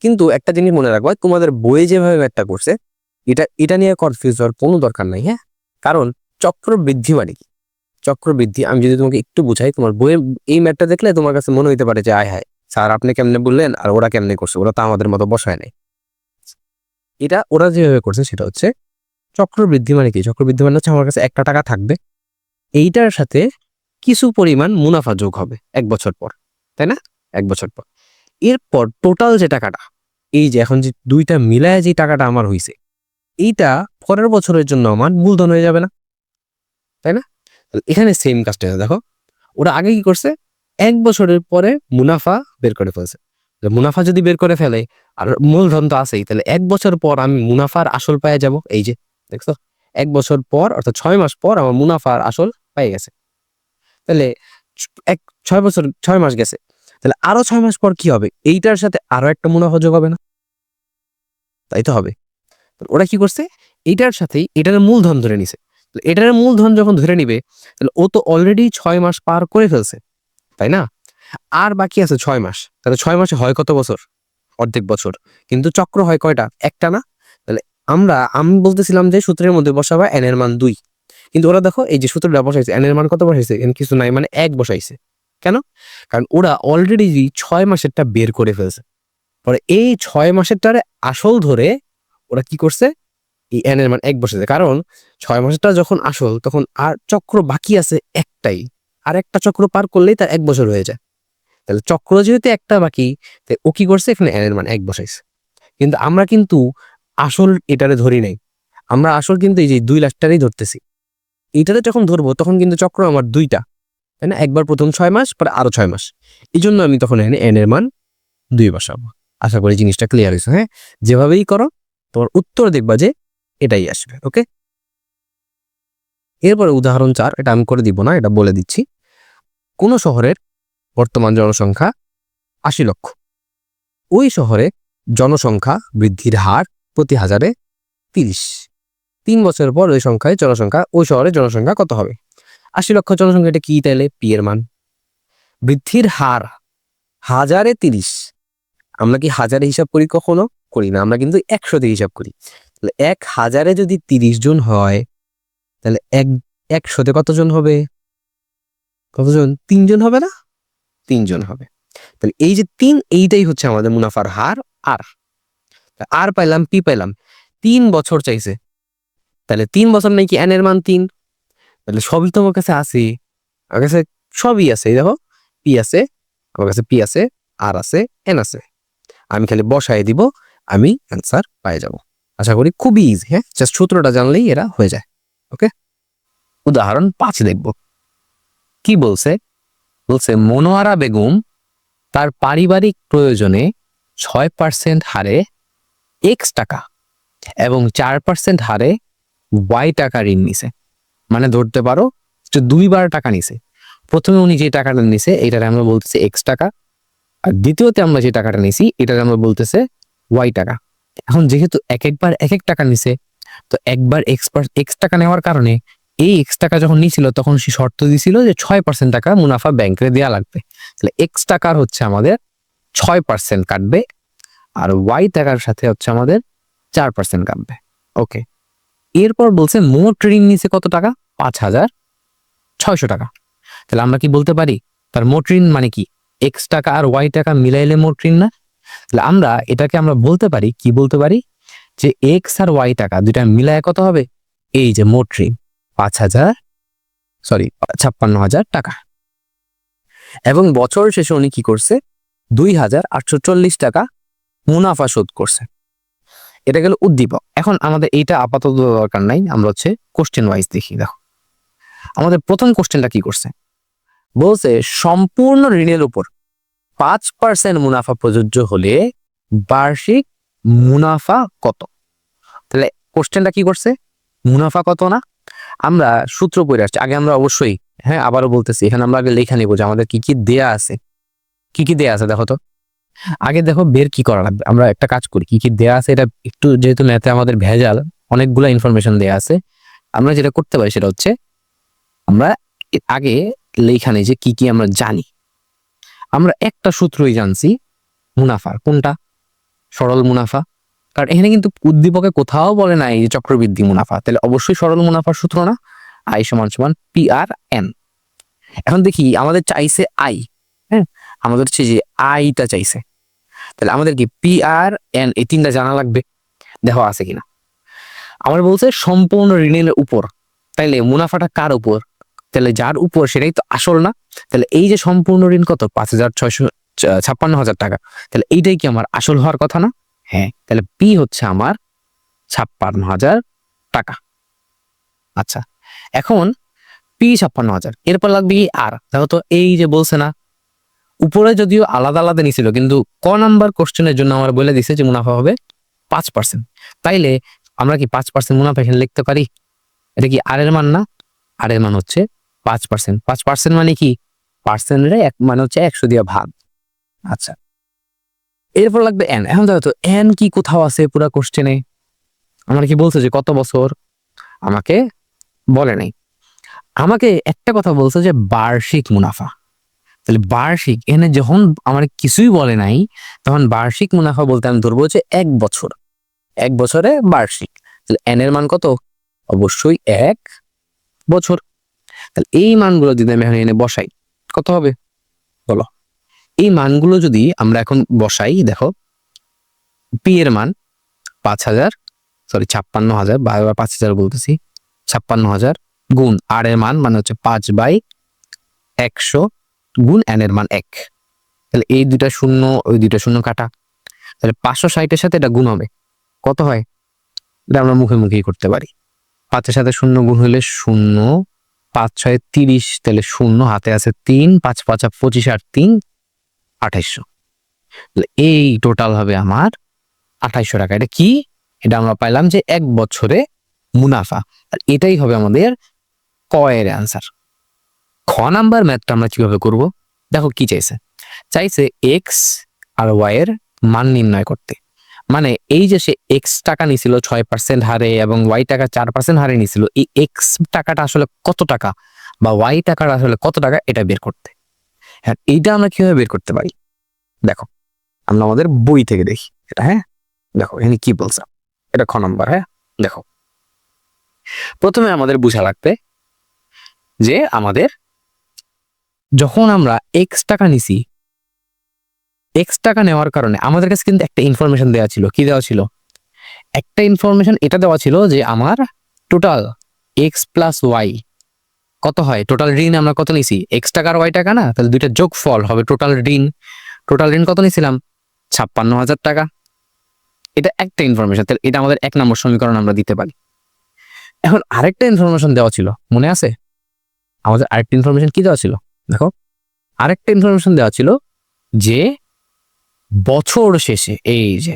কিন্তু একটা জিনিস মনে রাখবা, তোমাদের বইয়ে যেভাবে ম্যাথটা করছে এটা নিয়ে কনফিউজ হওয়ার কোনো দরকার নাই। হ্যাঁ, কারণ চক্রবৃদ্ধি মানে কি? চক্রবৃদ্ধি আমি যদি তোমাকে একটু বুঝাই, তোমার বইয়ের এই ম্যাথটা দেখলে তোমার কাছে মনে হইতে পারে যে আয় হায় স্যার আপনি কেমনে বললেন আর ওরা কেমনে করছে, ওরা তো আমাদের মতো বসায় নাই। এটা ওরা যেভাবে করছে সেটা হচ্ছে চক্রবৃদ্ধি মানে কি? চক্রবৃদ্ধি মানে হচ্ছে আমার কাছে একটা টাকা থাকবে, এইটার সাথে কিছু পরিমাণ মুনাফা যোগ হবে 1 বছর পর, তাই না? 1 বছর পর এরপর টোটাল যে টাকাটা, এই যে এখন যে দুইটা মিলায় যে টাকাটা আমার হইছে, এইটা পরের বছরের জন্য আমার মূলধন হয়ে যাবে না, তাই না? এখানে সেম কাজটা দেখো, ওরা আগে কি করছে, 1 বছরের পরে মুনাফা বের করে ফেলছে। মুনাফা যদি বের করে ফেলে আর মূলধন তো আছেই, তাহলে 1 বছর পর আমি মুনাফার আসল পায়ে যাব। এই যে দেখছো, 1 বছর পর অর্থাৎ 6 মাস পর আমার মুনাফার আসল পেয়ে গেছে। তাহলে 6 মাস গেছে, তাহলে আরো 6 মাস পর কি হবে? এইটার সাথে আরো একটা মুনাফা যোগ হবে না? তাই তো হবে। ওরা কি করছে, এইটার সাথেই এটার মূলধন ধরে নিছে। এটার মূলধন যখন ধরে নিবে, তাহলে ও তো অলরেডি 6 মাস পার করে ফেলছে, তাই না? আর বাকি আছে 6 মাস। তাহলে 6 মাসে হয় কত বছর? অর্ধেক বছর। কিন্তু চক্র হয় কয়টা? একটা না? তাহলে আমি বলতেছিলাম যে সূত্রের মধ্যে বসাবা n এর মান 2, কিন্তু ওরা দেখো এই যে সূত্রটা বসাইছে, n এর মান কত বসাইছে? n কিছু নাই, মানে 1 বসাইছে। কেন? কারণ ওরা অলরেডি 6 মাসেরটা বের করে ফেলছে। পরে এই 6 মাসেরটারে আসল ধরে ওরা কি করছে, এই n এর মান 1 বসেছে। কারণ 6 মাসেরটা যখন আসল, তখন আর চক্র বাকি আছে একটাই, আর একটা চক্র পার করলেই তার 1 বছর হয়ে যায়। তাহলে চক্র যেহেতু একটা বাকি, তাই ও কি করছে, এখানে n এর মান 1 বসাইছে। কিন্তু আমরা কিন্তু আসল এটারে ধরি নাই, আমরা আসল কিন্তু এই যে 2 লাখটারই ধরতেছি। এইটাতে যখন ধরবো তখন কিন্তু চক্র আমার দুইটা, তাই না? একবার প্রথম 6 মাস, পরে আরো 6 মাস। এই জন্য আমি তখন এখানে n এর মান 2 বসাবো। আশা করি জিনিসটা ক্লিয়ার হয়েছে। হ্যাঁ, যেভাবেই করো তোমার উত্তর দেখবা যে এটাই আসবে। ওকে, এরপরে উদাহরণ 4, এটা আমি করে দিব না, এটা বলে দিচ্ছি। কোন শহরের বর্তমান জনসংখ্যা 80 লক্ষ, ওই শহরে জনসংখ্যা বৃদ্ধির হার প্রতি হাজারে 30। 3 বছর পর ওই সংখ্যায় জনসংখ্যা, ওই শহরের জনসংখ্যা কত হবে? 80 লক্ষ জনসংখ্যা, এটা কি তাইলে? পি এর মান। বৃদ্ধির হার হাজারে 30, আমরা কি হাজারে হিসাব করি? কখনো করি না, আমরা কিন্তু 100 দিয়ে হিসাব করি। তাহলে 1000-এ যদি 30 জন হয়, তাহলে 100-তে কতজন হবে? কতজন? 3 জন হবে না? 3 জন হবে। তাহলে এই যে 3, এইটাই হচ্ছে আমাদের মুনাফার হার। আর আর পাইলাম, পি পাইলাম। 3 বছর চাইছে, তাহলে 3 বছর নাই কি n এর মান 3? তাহলে সবই তো আমার কাছে আছে, আমার কাছে সবই আছে। এই দেখো, পি আছে, আমার কাছে পি আছে, আর আছে, এন আছে। আমি খালি বসায় দিব, আমি অ্যান্সার পাই যাব। আশা করি খুবই ইজি। হ্যাঁ, জাস্ট সূত্রটা জানলেই এরা হয়ে যায়। ওকে, উদাহরণ 5 দেখব। কি বলছে? বলছে মনোয়ারা বেগম তার পারিবারিক প্রয়োজনে 6% হারে এক্স টাকা এবং 4% হারে ওয়াই টাকা ঋণ নিছে। মানে ধরতে পারো যে 2বার টাকা নিছে। প্রথমে উনি যে টাকাটা নিছে এটার আমরা বলতেছি এক্স টাকা, আর দ্বিতীয়তে আমরা যে টাকাটা নিছি এটার আমরা বলতেছে ওয়াই টাকা। এখন যেহেতু একবার এক এক টাকা নিছে, তো একবার এক্স টাকা নেওয়ার কারণে এই এক্স টাকা যখন নিছিল তখন সে শর্ত দিছিল যে 6% টাকা মুনাফা ব্যাংকে দেওয়া লাগবে। তাহলে এক্স টাকার হচ্ছে আমাদের 6% কাটবে, আর ওয়াই টাকার সাথে হচ্ছে আমাদের 4% কাটবে। ওকে, এরপর বলছে মোট ঋণ নিছে কত টাকা? 5,600 টাকা। তাহলে আমরা কি বলতে পারি তার মোট ঋণ মানে কি? এক্স টাকা আর ওয়াই টাকা মিলাইলে মোট ঋণ না? তাহলে এটাকে আমরা বলতে পারি, কি বলতে পারি, যে এক্স আর ওয়াই টাকা দুইটা মিলায় কত হবে? এই যে মোট ঋণ 56,000 টাকা। এবং বছর শেষে উনি কি করছে? 2,840 টাকা মুনাফা শোধ করছে। এটা গেল উদ্দীপক। এখন আমাদের এইটা আপাতত দরকার নাই, আমরা হচ্ছে কোশ্চেন ওয়াইজ দেখি। দেখো আমাদের প্রথম কোশ্চেনটা কি করছে, বলছে সম্পূর্ণ ঋণের উপর 5% মুনাফা প্রযোজ্য হলে বার্ষিক মুনাফা কত? তাহলে কোশ্চেনটা কি করছে, মুনাফা কত না? আমরা সূত্র পড়ে আসছি আগে, আমরা অবশ্যই, হ্যাঁ আবারও বলতেছি, এখানে আমরা আগে লেখা নিব যে আমাদের কি কি দেয়া আছে। কি কি দেয়া আছে দেখো তো, আগে দেখো বের কি করা লাগবে। আমরা একটা কাজ করি, কি কি দেয়া আছে এটা একটু, যেহেতু ম্যাথে আমাদের ভেজাল, অনেকগুলো ইনফরমেশন দেয়া আছে, আমরা যেটা করতে পারি সেটা হচ্ছে আমরা আগে লেখা নেই যে কি কি আমরা জানি। আমরা একটা সূত্রই জানছি মুনাফার, কোনটা? সরল মুনাফা। কারণ এখানে কিন্তু উদ্দীপকে কোথাও বলে নাই যে চক্রবৃদ্ধি মুনাফা, তাহলে অবশ্যই সরল মুনাফার সূত্র না, আই সমান সমান পি আর এন। এখন দেখি আমাদের চাইছে আই, হ্যাঁ আমাদের হচ্ছে যে আইটা চাইছে, তাহলে আমাদের কি পি আর এন এই তিনটা জানা লাগবে, দেখো আছে কিনা। আমার বলছে সম্পূর্ণ ঋণের উপর, তাইলে মুনাফাটা কার উপর? তাহলে যার উপর সেটাই তো আসল না। তাহলে এই যে সম্পূর্ণ ঋণ কত 5,656,000 টাকা, তাহলে এইটাই কি আমার আসল হওয়ার কথা না? হ্যাঁ, তাহলে পি হচ্ছে আমার 56,000 টাকা। আচ্ছা, এখন পি 56,000, এরপর লাগবে আর, দেখো তো এই যে বলছে না উপরে যদিও আলাদা আলাদা নিছিল, কিন্তু ক নাম্বার কোশ্চেনের জন্য আমার বলে দিছে যে মুনাফা হবে 5%। তাইলে আমরা কি 5% মুনাফা এখানে লিখতে পারি? এটা কি আর এর মান না? আর এর মান হচ্ছে 5%। 5% মানে কি? পার্সেন্টের এক মানে হচ্ছে 100 দিয়ে ভাগ। আচ্ছা, এরপর লাগবে এন। এখন দেখো তো এন কি কোথাও আছে পুরা কোশ্চেনে? আমার কি বলছে যে কত বছর? আমাকে বলে নাই। আমাকে একটা কথা বলছে যে বার্ষিক মুনাফা। তাহলে বার্ষিক, এখানে যখন আমার কিছুই বলে নাই তখন বার্ষিক মুনাফা বলতে আমি ধরবো যে 1 বছর, 1 বছরে বার্ষিক। তাহলে এন এর মান কত? অবশ্যই 1 বছর। তাহলে এই মানগুলো যদি আমি এখন এনে বসাই কত হবে বলো? এই মানগুলো যদি আমরা এখন বসাই, দেখো পি এর মান 56,000 বারবার 5,000 বলতেছি, 56,000 গুণ আর এর মান মানে হচ্ছে 5/100 গুণ এন এর মান 1। তাহলে এই দুইটা শূন্য ওই দুইটা শূন্য কাটা, তাহলে 560-এর সাথে এটা গুণ হবে, কত হয়? এটা আমরা মুখে মুখেই করতে পারি। 5-এর সাথে 0 গুণ হলে 0, 5-6 30, তাহলে 0 হাতে আছে 3, 5-5 25 আর 3 2800। এই টোটাল হবে আমার 2800 টাকা। এটা কি? এটা আমরা পাইলাম যে 1 বছরে মুনাফা, আর এটাই হবে আমাদের ক এর অ্যান্সার। খ নাম্বার ম্যাথটা আমরা কিভাবে করব? দেখো কি চাইছে, চাইছে এক্স আর ওয়াই এর মান নির্ণয় করতে। মানে এই যে সে এক্স টাকা নিছিল 6% হারে এবং ওয়াই টাকা 4% হারে নিছিল, এই এক্স টাকাটা আসলে কত টাকা বা ওয়াই টাকাটা আসলে কত টাকা এটা বের করতে। হ্যাঁ, এইটা আমরা কিভাবে বের করতে পারি? দেখো আমরা আমাদের বই থেকে দেখি এটা। হ্যাঁ দেখো এখানে কি বলছে, এটা খ নম্বর। হ্যাঁ দেখো, প্রথমে আমাদের বোঝা লাগবে যে আমাদের যখন আমরা এক্স টাকা নিছি, এক্স টাকা নেওয়ার কারণে আমাদের কাছে কিন্তু একটা ইনফরমেশন দেওয়া ছিল। কি দেওয়া ছিল? একটা ইনফরমেশন এটা দেওয়া ছিল যে আমার টোটাল এক্স প্লাস ওয়াই কত হয়, টোটাল ঋণ আমরা কত নিছি, এক্স টাকা আর ওয়াই টাকা না, তাহলে দুইটা যোগফল হবে টোটাল ঋণ। টোটাল ঋণ কত নিছিলাম? 56,000 টাকা। এটা একটা ইনফরমেশন, তাহলে এটা আমাদের 1 নম্বর সমীকরণ আমরা দিতে পারি। এখন আরেকটা ইনফরমেশন দেওয়া ছিল, মনে আছে আমাদের আরেকটা ইনফরমেশন কি দেওয়া ছিল? দেখো আরেকটা ইনফরমেশন দেওয়া ছিল যে বছর শেষে, এই যে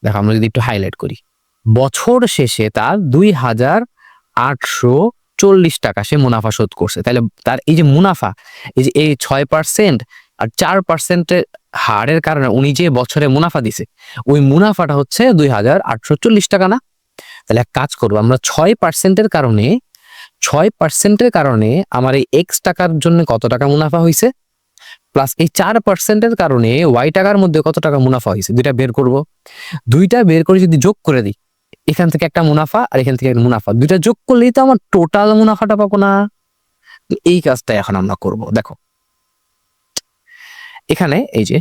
দেখো আমরা যদি একটু হাইলাইট করি, বছর শেষে তার 2,840 টাকা সে মুনাফা শোধ করছে। তাহলে তার এই যে মুনাফা, এই যে এই 6% আর 4%-এর হারের কারণে উনি যে বছরে মুনাফা দিছে, ওই মুনাফাটা হচ্ছে 2,840 টাকা না? তাহলে এক কাজ করবো, আমরা 6%-এর কারণে 6%-এর কারণে আমার এই এক্স টাকার জন্য কত টাকা মুনাফা হয়েছে, প্লাস এই 4%-এর কারণে ওয়াই টাকার মধ্যে কত টাকা মুনাফা হয়েছে, দুইটা বের করব। দুইটা বের করে যদি যোগ করে দিই, এখান থেকে একটা মুনাফা আর এখান থেকে একটা মুনাফা, দুইটা যোগ করলেই তো আমার টোটাল মুনাফাটা পাবো না? এই কাজটা এখন আমরা করব। দেখো এখানে এই যে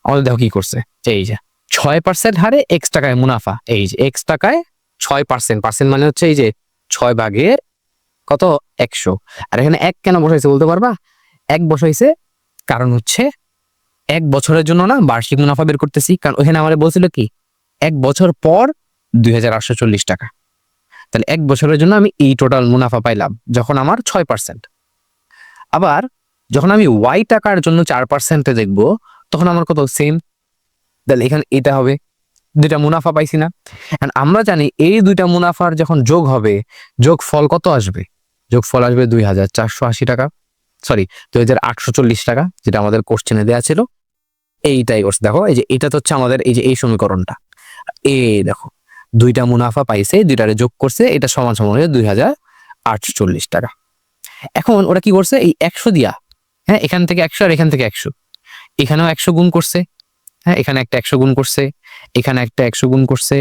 আমাদের দেখো কি করছে, এই যে 6% হারে এক্স টাকায় মুনাফা, এই যে এক্স টাকায় 6%, পার্সেন্ট মানে হচ্ছে এই যে 6 ভাগের কত 100। আর এখানে 1 কেন বসাইছে বলতে পারবা? 1 বসাইছে কারণ হচ্ছে 1 বছরের জন্য না বার্ষিক মুনাফা বের করতেছি, কারণ ওখানে আমাদের বলছিল কি 1 বছর পর 2,840 টাকা। তাহলে 1 বছরের জন্য আমি এই টোটাল মুনাফা পাইলাম যখন আমার 6%। আবার যখন আমি ওয়াই টাকার জন্য 4%-এ দেখবো তখন আমার কত সেম, তাহলে এখানে এটা হবে, দুইটা মুনাফা পাইছি না? আমরা জানি এই দুইটা মুনাফার যখন যোগ হবে, যোগ ফল কত আসবে? যোগ ফল আসবে 2,480 টাকা, সরি 2,840 টাকা, যেটা আমাদের কোশ্চেনে দেওয়া ছিল। এইটাই করছে। দেখো এই যে এটা তো হচ্ছে আমাদের এই যে এই সমীকরণটা, এই দেখো দুইটা মুনাফা পাইছে, দুইটারে যোগ করছে, এটা সমান সমান হয়ে 2,840 টাকা। এখন ওরা কি করছে, এই 100 দিয়া, হ্যাঁ, এখান থেকে 100 আর এখান থেকে 100, এখানেও 100 গুণ করছে, হ্যাঁ এখানে একটা 100 গুণ করছে, এখানে একটা 100 গুণ করছে,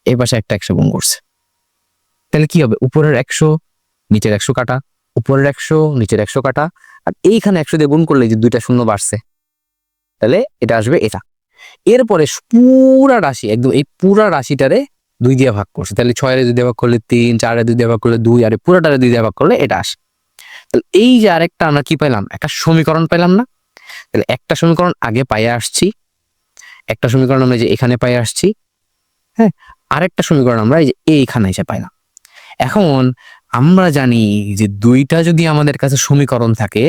এই পাশে একটা 100 গুণ করছে। তাহলে কি হবে, উপরের 100 নিচের 100 কাটা, উপরের 100 নিচের 100 কাটা, আর এইখানে 100 দিয়ে গুণ করলে যে দুইটা শূন্য বাড়ছে, তাহলে এটা আসবে এটা। এরপরে পুরা রাশি একদম এই পুরা রাশিটারে 2 দিয়ে ভাগ করছে, তাহলে 6 এর 2 দিয়ে ভাগ করলে 3, 4 এর 2 দিয়ে ভাগ করলে 2, আর পুরাটারে 2 দিয়ে ভাগ করলে এটা আসে। তাহলে এই যে আরেকটা আমরা কি পাইলাম, একটা সমীকরণ পাইলাম না? তাহলে একটা সমীকরণ আগে পাইয়ে আসছি, একটা সমীকরণ আমরা যে এখানে পাইয়ে আসছি, হ্যাঁ, আরেকটা সমীকরণ আমরা এই যে এইখানে এসে পাইলাম। এখন আমরা জানি যে দুইটা যদি আমাদের কাছে সমীকরণ থাকে,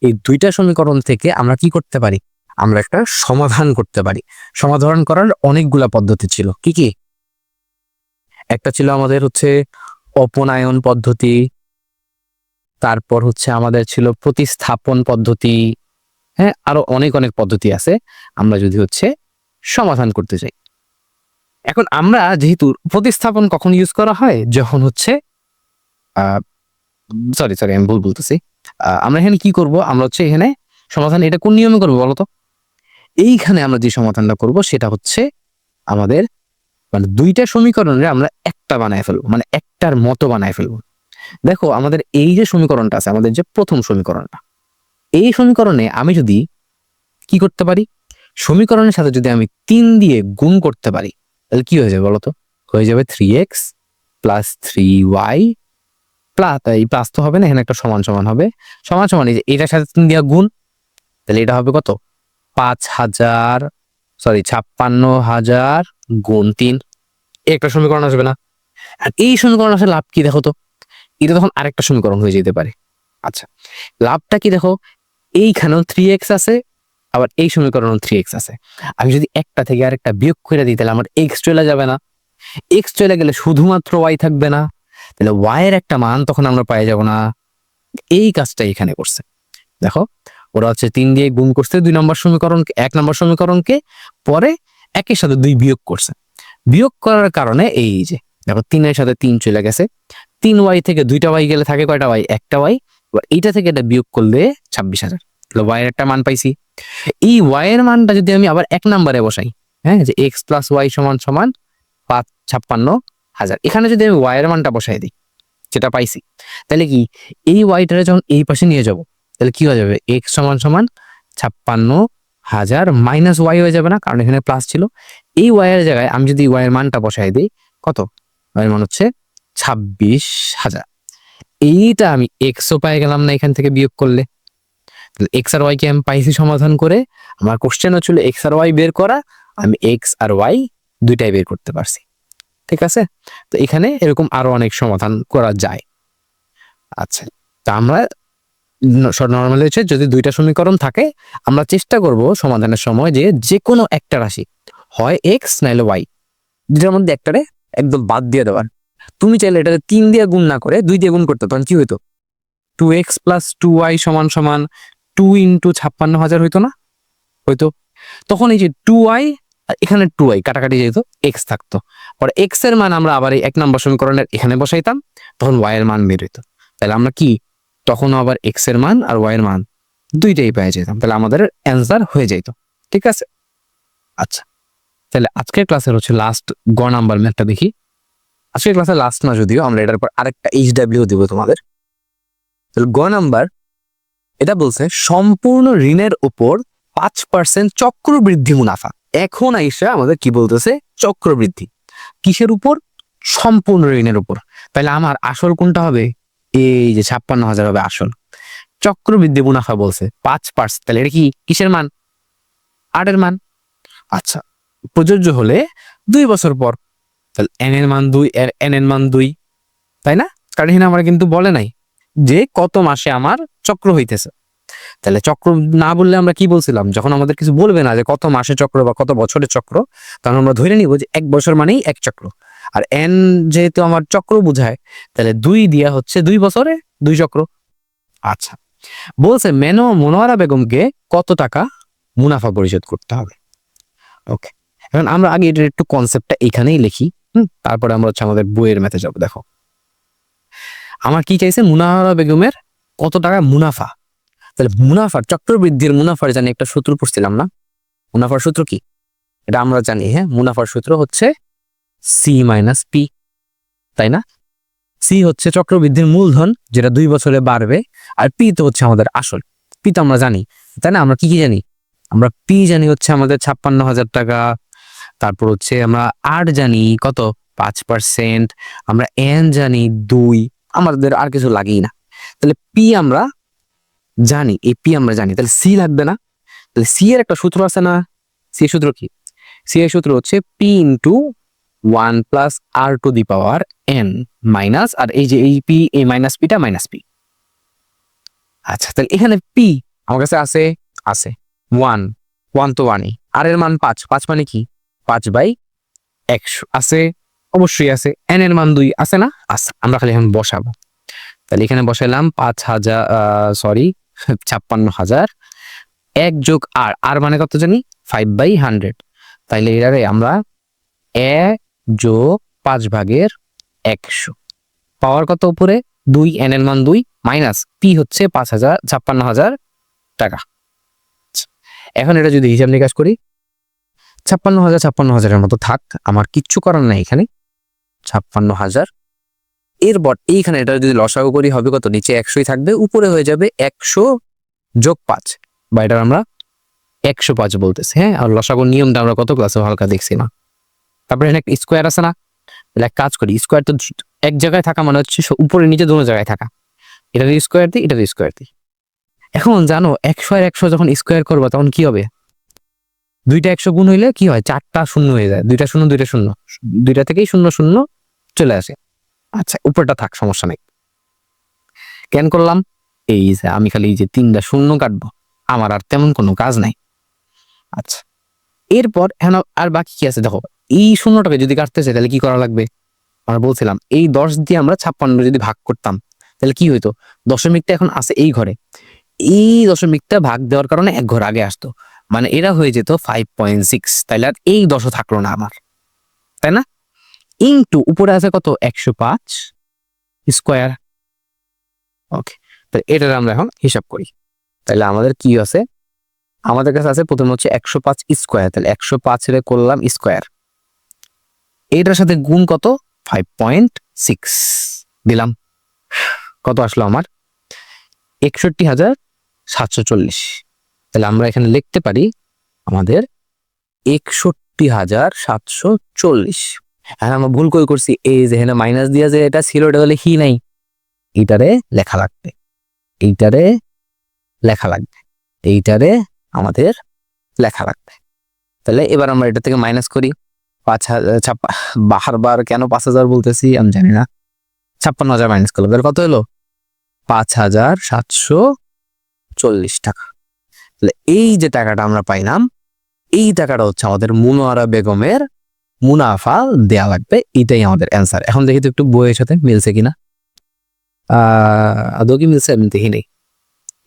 এই দুইটা সমীকরণ থেকে আমরা কি করতে পারি, আমরা একটা সমাধান করতে পারি। সমাধান করার অনেকগুলা পদ্ধতি ছিল, কি কি? একটা ছিল আমাদের হচ্ছে অপনায়ন পদ্ধতি, তারপর হচ্ছে আমাদের ছিল প্রতিস্থাপন পদ্ধতি, হ্যাঁ আরো অনেক অনেক পদ্ধতি আছে আমরা যদি হচ্ছে সমাধান করতে চাই। এখন আমরা যেহেতু প্রতিস্থাপন কখন ইউজ করা হয়, যখন হচ্ছে সরি সরি আমি ভুল বলতেছি, আমরা এখানে কি করব, আমরা হচ্ছে এখানে সমাধান এটা কোন নিয়মে করবো বলতো? এইখানে আমরা যে সমাধানটা করব সেটা হচ্ছে আমাদের মানে দুইটা সমীকরণে আমরা একটা বানায় ফেলবো, মানে একটার মতো বানায় ফেলবো। দেখো আমাদের এই যে সমীকরণটা আছে, আমাদের যে প্রথম সমীকরণটা, এই সমীকরণে আমি যদি কি করতে পারি, সমীকরণের সাথে যদি আমি 3 দিয়ে গুণ করতে পারি, তাহলে কি হয়ে যাবে বলতো? হয়ে যাবে 3x প্লাস 3y প্লাস, এই প্লাস তো হবে না, এখানে একটা সমান সমান হবে, সমান সমান এই যে এটার সাথে 3 দিয়ে গুণ, তাহলে এটা হবে কত, 56,000 গুণ 3, একটা সমীকরণ আসবে না? আর এই সমীকরণ আসলে লাভ কি দেখো তো, এটা তখন আরেকটা সমীকরণ হয়ে যেতে পারে। আচ্ছা, লাভটা কি দেখো, এইখানেও 3x আছে, আবার এই সমীকরণেও 3x আছে। আমি যদি একটা থেকে আরেকটা বিয়োগ করে দিই, তাহলে আমার x চলে যাবে না? x চলে গেলে শুধুমাত্র y থাকবে না, তাহলে y এর একটা মান তখন আমরা পাই যাব না। এই কাজটা এখানে করছে। দেখো ওরা হচ্ছে 3 দিয়ে গুণ করছে 2 নম্বর সমীকরণকে, 1 নম্বর সমীকরণকে, পরে একের সাথে 2 বিয়োগ করছে। বিয়োগ করার কারণে এই যে দেখো 3 এর সাথে 3 চলে গেছে, 3y থেকে 2টা y গেলে থাকে কয়টা y, একটা y। এবার এইটা থেকে এটা বিয়োগ করলে 26,000, তাহলে y এর একটা মান পাইছি। এই y এর মানটা যদি আমি আবার 1 নম্বরে বসাই, হ্যাঁ যে x প্লাস y সমান সমান 56,000, এখানে যদি আমি y এর মানটা বসাই দিই, যেটা পাইছি, তাহলে কি এই ওয়াইটারে যখন এই পাশে নিয়ে যাব, তাহলে কি হয়ে যাবে, x সমান সমান 56,000 মাইনাস ওয়াই হয়ে যাবে না, কারণ এখানে প্লাস ছিল। এই ওয়াই এর জায়গায় আমি যদি ওয়াই এর মানটা বসাই দিই, কত, ওয়াই এর মান হচ্ছে 26,000। এইটা আমি এক্সও পাই গেলাম না এখান থেকে বিয়োগ করলে, এক্স আর ওয়াই কে আমি পাইছি সমাধান করে। আমার কোশ্চেন হচ্ছিল এক্স আর ওয়াই বের করা, আমি এক্স আর ওয়াই দুইটাই বের করতে পারছি। ঠিক আছে, তো এখানে এরকম আরো অনেক সমাধান করা যায়। আচ্ছা, তা আমরা নর্মালি হচ্ছে যদি দুইটা সমীকরণ থাকে, আমরা চেষ্টা করব সমাধানের সময় যে যে কোনো একটা রাশি, হয় এক্স নাইলে ওয়াই, দুটার মধ্যে একটারে একদম বাদ দিয়ে দেওয়ার। তুমি চাইলে এটাতে 3 দিয়ে গুণ না করে 2 দিয়ে গুণ করতে, তখন কি হইতো, 2x প্লাস 2y সমান সমান 2 ইন্টু 56,000 হইতো না? হইতো। তখন এই যে 2y আর এখানে 2y কাটাকাটি যেত, x থাকতো, পরে x এর মান আমরা আবার এই 1 নম্বর সমীকরণের এখানে বসাইতাম, তখন y এর মান বের হইতো। তাহলে আমরা কি তখন আবার x এর মান আর y এর মান দুইটাই পেয়ে যেতাম, তাহলে আমাদের অ্যান্সার হয়ে যেত। ঠিক আছে, আচ্ছা তাহলে আজকের ক্লাসের হচ্ছে লাস্ট গ নাম্বার ম্যাথটা দেখি। আজকের ক্লাসে লাস্ট না যদিও, আমরা এটার পর আরেকটা HW দিব তোমাদের। তাহলে গ নাম্বার, এটা বলছে সম্পূর্ণ ঋণের উপর 5% চক্রবৃদ্ধি মুনাফা। এখন আইসা আমাদের কি বলতেছে, চক্রবৃদ্ধি কিসের উপর, সম্পূর্ণ ঋণের উপর। তাহলে আমার আসল কোনটা হবে, এই যে 56,000 হবে আসল। চক্রবৃদ্ধি মুনাফা বলছে 5%, তাহলে এটা কি কিসের মান, 8 এর মান। আচ্ছা, প্রযোজ্য হলে 2 বছর পর, তাহলে n এর মান 2 এর n এর মান 2, তাই না? কারণ এখানে আমার কিন্তু বলে নাই যে কত মাসে আমার চক্র হইতেছে। তাহলে চক্র না বললে আমরা কি বলছিলাম, যখন আমাদের কিছু বলবে না যে কত মাসে চক্র বা কত বছরের চক্র, তখন আমরা ধরে নিব যে 1 বছর মানেই 1 চক্র। আর n যেহেতু আমার চক্র বুঝায়, তাহলে 2 দিয়া হচ্ছে 2 বছরে 2 চক্র। আচ্ছা, বলছে মনোয়ারা বেগমকে কত টাকা মুনাফা পরিশোধ করতে হবে। ওকে, এখন আমরা আগে এটার একটু কনসেপ্টটা এখানেই লিখি, তারপরে আমরা হচ্ছে আমাদের বইয়ের ম্যাথে যাবো। দেখো আমার কি চাইছে, মনোয়ারা বেগমের কত টাকা মুনাফা, তাহলে মুনাফার চক্রবৃদ্ধির মুনাফার জানি একটা সূত্র পড়ছিলাম না? মুনাফার সূত্র কি? এটা আমরা জানি, হ্যাঁ। মুনাফার সূত্র হচ্ছে সি মাইনাস পি, তাই না? সি হচ্ছে চক্রবৃদ্ধির মূলধন, যেটা 2 বছরে বাড়বে, আর পি তো হচ্ছে আমাদের আসল। পি তো আমরা জানি, তাই না? আমরা কি কি জানি? আমরা পি জানি হচ্ছে আমাদের 56,000 টাকা। তারপর হচ্ছে আমরা আর জানি কত, 5%। আমরা এন জানি 2, আমাদের আর কিছু লাগেই না। তাহলে পি আমরা জানি, এই পি আমরা জানি, তাহলে সি লাগবে না? তাহলে সি এর একটা সূত্র আছে না? সি এর সূত্র কি? সি এর সূত্র হচ্ছে P into 1 plus R to the power N minus, আর এই যে এই পি, এই মাইনাস পিটা মাইনাস পি। আচ্ছা, তাহলে এখানে পি আমার কাছে আছে 1 তো 1ই, আর এর মান 5 মানে কি 5/100 আছে, অবশ্যই আছে। এন এর মান 2 আছে না? আছে। আমরা খালি এখন বসাবো। তাহলে এখানে বসাইলাম 56,000 1 যোগ আর মানে কত জানি 5/100। তাইলে এটারে আমরা 1 যোগ 5/100 পাওয়ার কত উপরে 2, এন এর মান 2 মাইনাস পি হচ্ছে 56,000 টাকা। এখন এটা যদি হিসাব নিকাশ করি, 56,000 মতো থাক, আমার কিচ্ছু করার নাই এখানে। 56,000 এরপর এইখানে এটা যদি লসাগু করি হবে কত, নিচে 100ই থাকবে, উপরে হয়ে যাবে 100 যোগ 5, বা এটার আমরা 105 বলতেছি, হ্যাঁ। আর লসাগুর নিয়মটা আমরা কত ক্লাসে হালকা দেখছি না? তারপরে এখানে স্কোয়ার আছে না? তাহলে এক কাজ করি, স্কোয়ার তো এক জায়গায় থাকা মানে হচ্ছে উপরে নিচে দুটো জায়গায় থাকা। এটা দিয়ে স্কোয়ার দিই, এটা দিয়ে স্কোয়ার দিই। এখন জানো 100 আর 100 যখন স্কোয়ার করবো তখন কি হবে? 2টা 100 গুণ হইলে কি হয়, 4টা শূন্য হয়ে যায়। 2টা শূন্য 2টা শূন্য, 2টা থেকেই 0 0 চলে আসে। আচ্ছা, উপরটা থাক, সমস্যা নেই। কেন করলাম? এই যে আমি খালি এই যে 3টা শূন্য কাটবো, আমার আর তেমন কোনো কাজ নাই। আচ্ছা, এরপর এখন আর বাকি কি আছে দেখো, এই শূন্যটাকে যদি কাটতে চাই তাহলে কি করা লাগবে? আমরা বলছিলাম এই 10 দিয়ে আমরা 56 যদি ভাগ করতাম তাহলে কি হইতো, দশমিকটা এখন আছে এই ঘরে, এই দশমিকটা ভাগ দেওয়ার কারণে এক ঘর আগে আসতো, মানে এরা হয়ে যেত 5.6। তাইলে আর এই 10 থাকলো না আমার, তাই না? ইনটু উপরে আছে কত, 105 স্কোয়ার। ওকে, তাহলে এটার আমরা এখন হিসাব করি। তাহলে আমাদের কি আছে, আমাদের কাছে আছে প্রথমে হচ্ছে 105 স্কোয়ার। তাহলে 105 রে করলাম স্কোয়ার, এইটার সাথে গুণ কত 5.6 দিলাম, কত আসলো আমার 61,740। তাহলে আমরা এখানে লিখতে পারি আমাদের 61,740। হ্যাঁ, আমরা ভুল করে করছি, এই যে এখানে মাইনাস দিয়া যে এটা ছিল এটা তাহলে হি নাই, এইটারে লেখা লাগবে, এইটারে লেখা লাগবে, এইটারে আমাদের লেখা লাগবে। তাহলে এবার আমরা এটা থেকে মাইনাস করি 5,000, বারবার কেন 5,000 বলতেছি আমি জানি না। 56,000 মাইনাস করলাম, তাহলে কত হলো 5,740 টাকা। তাহলে এই যে টাকাটা আমরা পাইলাম, এই টাকাটা হচ্ছে আমাদের মুনোয়ারা বেগমের মুনাফা দেয়া লাগবে, এটাই আমাদের অ্যান্সার। এখন দেখি তো একটু বইয়ের সাথে মিলছে কিনা। আদৌ কি মিলছে? আমি দেখি নেই।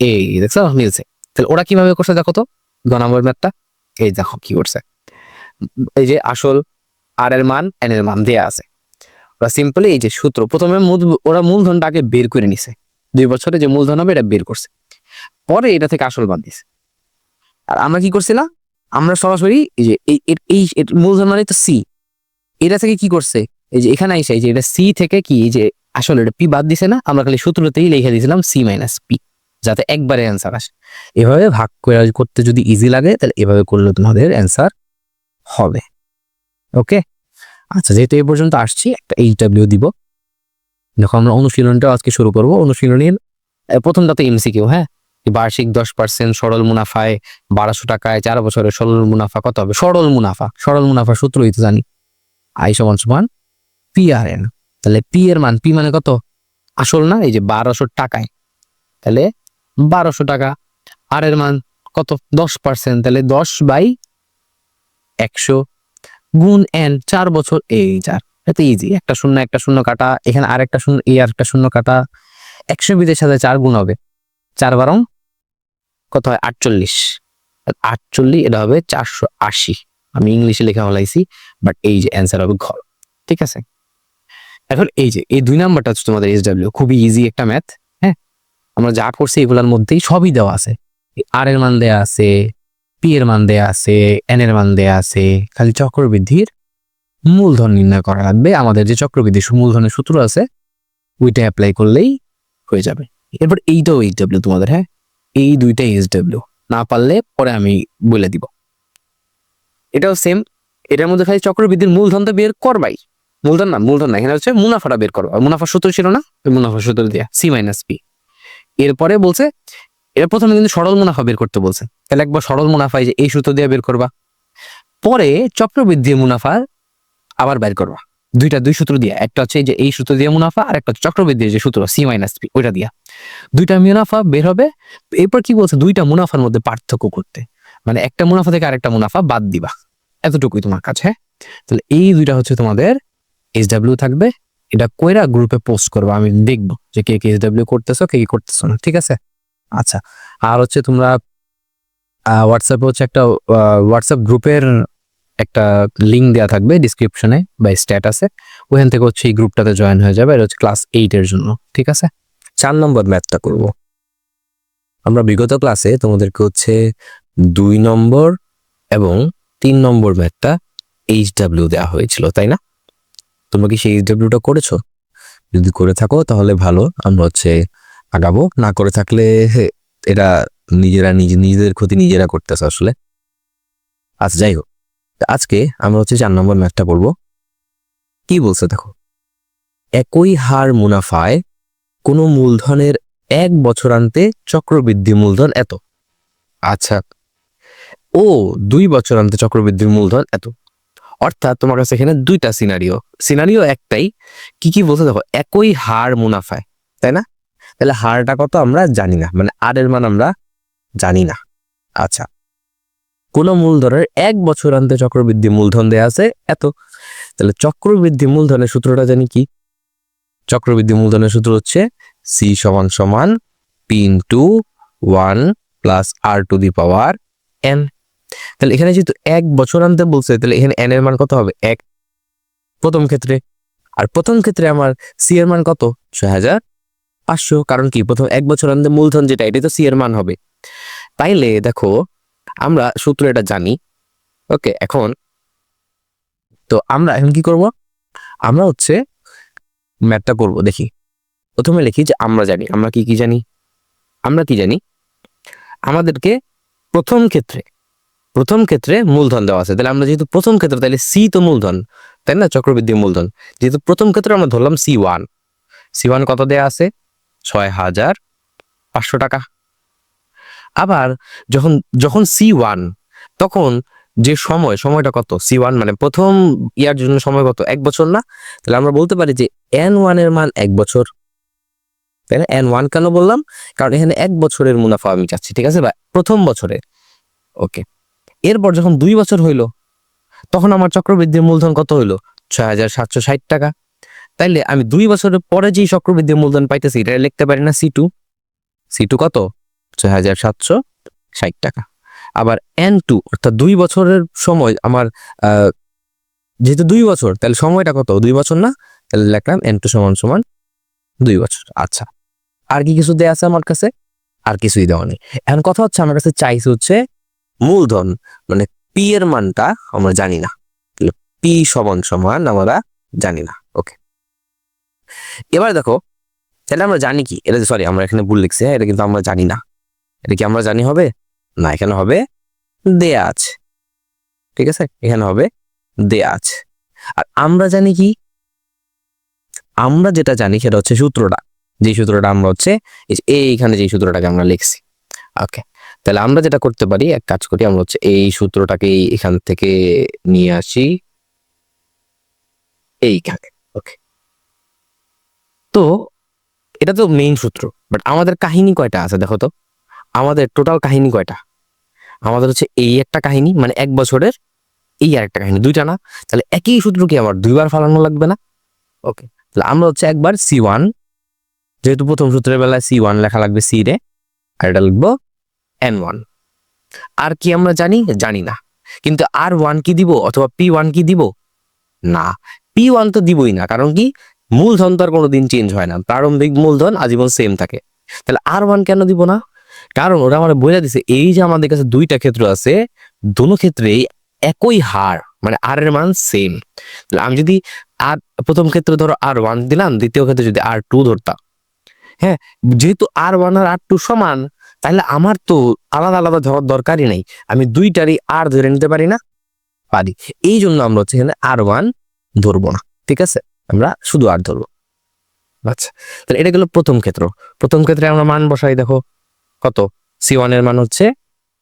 এই দেখছো মিলছে। তাহলে ওরা কিভাবে করছে দেখো তো, 2 নম্বর ম্যাথটা এই দেখো কি করছে। এই যে আসল আর এর মান এন এর মান দেয়া আছে, ওরা সিম্পলি এই যে সূত্র প্রথমে ওরা মূলধনটাকে বের করে নিছে, 2 বছরে যে মূলধন হবে এটা বের করছে, পরে এটা থেকে আসল বাদ দিছে। আর আমরা কি করছিলাম, আমরা সরাসরি এই যে এই মূলধন মানে তো সি, এটা থেকে কি করছে, এই যে এখানে আইসা এই যে এটা সি থেকে কি এই যে আসলে এটা পি বাদ দিছে না, আমরা খালি সূত্রতেই লিখে দিয়েছিলাম সি মাইনাস পি, যাতে একবারে অ্যান্সার আসে। এভাবে ভাগ করে করতে যদি ইজি লাগে তাহলে এভাবে করলে তোমাদের অ্যান্সার হবে। ওকে, আচ্ছা, যেহেতু এই পর্যন্ত আসছি একটা এইচডব্লিউ দিব। দেখো আমরা অনুশীলনটা আজকে শুরু করব। অনুশীলনীর প্রথমটাতে এমসিকিউ, হ্যাঁ। বার্ষিক 10% সরল মুনাফায় 1200 টাকায় 4 বছরের সরল মুনাফা কত হবে? সরল মুনাফা সূত্রই তো জানি, আই সমান সমান পি আর এন। তাহলে পি এর মান, পি মানে কত আসল না, এই যে 1200 টাকায়, তাহলে 1200 টাকা। আর এর মান কত 10%, তাহলে 10/100 গুণ এন 4 বছর, এই 4, এত ইজি। একটা শূন্য কাটা, এখানে আরেকটা শূন্য, এই আরেকটা শূন্য কাটা, 120 এর সাথে 4 গুণ হবে, 4 বারং কত হয় 48, 48 এটা হবে 480। আমি ইংলিশে লেখা হলাইছি, বাট এই যে অ্যান্সার হবে ঘর, ঠিক আছে। এখন এই যে এই 2 নাম্বারটা হচ্ছে তোমাদের এসডব্লিউ, খুবই ইজি একটা ম্যাথ, হ্যাঁ। আমরা যা করছি এগুলোর মধ্যেই সবই দেওয়া আছে, আর এর মান দেয়া আছে, পি এর মান দেয়া আছে, এন এর মান দেয়া আছে, খালি চক্রবৃদ্ধির মূলধন নির্ণয় করা লাগবে। আমাদের যে চক্রবৃদ্ধি মূলধনের সূত্র আছে ওইটা অ্যাপ্লাই করলেই হয়ে যাবে। এরপর এইটাও এইচডব্লিউ তোমাদের, হ্যাঁ এই দুইটাই এইচডব্লিউ, না পারলে পরে আমি বলে দিব। এটাও সেম, এটার মধ্যে খালি চক্রবৃদ্ধির মূলধন তো বের করবাই, মূলধন না, এখানে হচ্ছে মুনাফাটা বের করবা। মুনাফার সূত্র ছিল না, ওই মুনাফার সূত্র দিয়া সি মাইনাস পি। এরপরে বলছে এর প্রথমে কিন্তু সরল মুনাফা বের করতে বলছে, তাহলে একবার সরল মুনাফা যে এই সূত্র দিয়ে বের করবা, পরে চক্রবৃদ্ধির মুনাফা আবার বের করবা দুই সূত্র দিয়ে, একটা হচ্ছে যে এই সূত্র দিয়ে মুনাফা, আর একটা চক্রবৃদ্ধির যে সূত্র সি মাইনাস পি ওইটা দিয়া দুইটা মুনাফা বের হবে। এরপর কি বলছে, দুইটা মুনাফার মধ্যে পার্থক্য করতে, মানে একটা মুনাফা থেকে আরেকটা মুনাফা বাদ দিবা, এতটুকুই তোমার কাছে। তাহলে এই দুইটা হচ্ছে তোমাদের এইচডব্লিউ থাকবে। এটা কইরা গ্রুপে পোস্ট করবো, আমি দেখবো যে কে কে এইচডব্লিউ করতেছো, কে কি করতেছো না, ঠিক আছে। আচ্ছা, আর হচ্ছে তোমরা হোয়াটসঅ্যাপে হচ্ছে একটা হোয়াটসঅ্যাপ গ্রুপের একটা লিঙ্ক দেওয়া থাকবে ডিসক্রিপশনে বা স্ট্যাটাসে, ওখান থেকে হচ্ছে এই গ্রুপটাতে জয়েন হয়ে যাবে। এটা হচ্ছে ক্লাস 8 এর জন্য, ঠিক আছে। 4 নম্বর ম্যাথটা করব। আমরা বিগত ক্লাসে তোমাদেরকে হচ্ছে 2 নম্বর এবং 3 নম্বর ম্যাথটা এইচডব্লিউ দেওয়া হয়েছিল, তাই না? তোমরা কি সেই এইচডব্লিউটা করেছো? যদি করে থাকো তাহলে ভালো, আমরা হচ্ছে আগাবো। না করে থাকলে এটা নিজেদের ক্ষতি নিজেরা করতেছে আসলে। আচ্ছা, যাই হোক, আজকে আমরা হচ্ছে 4 নম্বর ম্যাথটা পড়বো। কি বলছে দেখো, একই হার মুনাফায় কোনো মূলধনের 1 বছরান্তে চক্রবৃদ্ধি মূলধন এত। আচ্ছা, ও 2 বছরান্তে চক্রবৃদ্ধি মূলধন এত। অর্থাৎ তোমার কাছে এখানে দুইটা সিনারিও একটাই। কি কি বলছে দেখো, একই হার মুনাফায়, তাই না? তাহলে হারটা কত আমরা জানি না, মানে আর এর মান আমরা জানি না। আচ্ছা, কোন মূলধনের 1 বছরান্তে চক্রবৃদ্ধি মূলধন দেয়া আছে এত। তাহলে চক্রবৃদ্ধি মূলধনের সূত্রটা জানি কি? চক্রবৃদ্ধি মূলধনের সূত্র হচ্ছে সি সমান সমান P into 1 plus R to the power N. তাহলে এখানে যেহেতু 1 বছরান্তে বলছে, তাহলে এখানে এন এর মান কত হবে? 1 প্রথম ক্ষেত্রে। আর প্রথম ক্ষেত্রে আমার সি এর মান কত? 6500। কারণ কি, প্রথম 1 বছরান্তে মূলধন যেটা, এটাই তো সি এর মান হবে। তাইলে দেখো আমরা সূত্র এটা জানি। ওকে, এখন তো আমরা এখন কি করব? আমরা হচ্ছে ম্যাথটা করব। দেখি, প্রথমে লিখি যে আমরা জানি, আমরা কি জানি? আমরা কি জানি? আমাদেরকে প্রথম ক্ষেত্রে মূলধন দেওয়া আছে। তাহলে আমরা যেহেতু প্রথম ক্ষেত্রে, তাহলে সি তো মূলধন, তাই না? চক্রবৃদ্ধি মূলধন যেহেতু প্রথম ক্ষেত্রে, আমরা ধরলাম সি ওয়ান কত দেয়া আছে? 6500 টাকা। আবার যখন সি1, তখন যে সময়টা কত? সি1 মানে প্রথম ইয়ার জন্য সময় কত? 1 বছর না? তাহলে আমরা বলতে পারি যে N1 এর মান 1 বছর, তাই না? N1 কেন বললাম? কারণ এখানে 1 বছরের মুনাফা আমি চাচ্ছি, ঠিক আছে? বা প্রথম বছরে। ওকে, এরপর যখন 2 বছর হইলো, তখন আমার চক্রবৃদ্ধির মূলধন কত হইলো? 6760 টাকা। তাইলে আমি 2 বছরের পরে যেই চক্রবৃদ্ধির মূলধন পাইতেছি, এটা লিখতে পারি না সি2 কত? 6760 টাকা। আবার N2 অর্থাৎ 2 বছরের সময় আমার, যেহেতু 2 বছর, তাহলে সময়টা কত? 2 বছর না? তাহলে লিখলাম N2 সমান সমান 2 বছর। আচ্ছা, আর কি কিছু দেয়া আছে আমার কাছে? আর কিছুই দেওয়া নেই। এখন কথা হচ্ছে, আমার কাছে চাইছে হচ্ছে মূলধন, মানে পি এর মানটা আমরা জানি না। পি সমান সমান আমরা জানি না। ওকে, এবার দেখো, তাহলে আমরা জানি কি? এটা সরি, আমরা এখানে ভুল লিখছি, হ্যাঁ? এটা কিন্তু আমরা জানি না। এটা কি আমরা জানি হবে? না, এখানে হবে দেয়া আছে, ঠিক আছে? এখানে হবে দেয়া আছে। আর আমরা জানি কি? আমরা যেটা জানি সেটা হচ্ছে সূত্রটা, যে সূত্রটা আমরা হচ্ছে এইখানে যে সূত্রটাকে আমরা লিখছি। ওকে, তাহলে আমরা যেটা করতে পারি, এক কাজ করি, আমরা হচ্ছে এই সূত্রটাকে এখান থেকে নিয়ে আসি এইখানে। ওকে, তো এটা তো মেইন সূত্র, বাট আমাদের কাহিনী কয়টা আছে দেখো তো? আমাদের টোটাল কাহিনী কয়টা? আমাদের হচ্ছে এই একটা কাহিনী, মানে 1 বছরের, এই আর একটা কাহিনী, দুইটা না? তাহলে একই সূত্র কি আমার 2 বার ফালানো লাগবে না? ওকে, তাহলে আমরা হচ্ছে একবার সি1, যেহেতু প্রথম সূত্রের বেলায় সি1 লেখা লাগবে সি রে, আর এটা লিখবো N1। আর কি আমরা জানি না, কিন্তু R1 কি দিব অথবা P1 কি দিব? না, P1 তো দিবই না। কারণ কি, মূলধন তো আর কোনোদিন চেঞ্জ হয় না, প্রারম্ভিক মূলধন আজীবন সেম থাকে। তাহলে R1 কেন দিব না? কারণ ওরা আমার বলে দিছে এই যে আমাদের কাছে দুইটা ক্ষেত্র আছে, দুটো ক্ষেত্রেই একই হার, মানে আর এর মান সেম। তাহলে আমি যদি আর প্রথম ক্ষেত্রে ধরো R1 দিলাম, দ্বিতীয় ক্ষেত্রে যদি R2 ধরতাম, হ্যাঁ, যেহেতু R1 আর R2 সমান, তাহলে আমার তো আলাদা আলাদা ধরার দরকারই নেই, আমি দুইটারই আর ধরে নিতে পারি না? পারি। এই জন্য আমরা হচ্ছে এখানে R1 ধরবো না, ঠিক আছে, আমরা শুধু আর ধরবো। আচ্ছা, তাহলে এটা গেল প্রথম ক্ষেত্র। প্রথম ক্ষেত্রে আমরা মান বসাই, দেখো কত, C1 এর মান হচ্ছে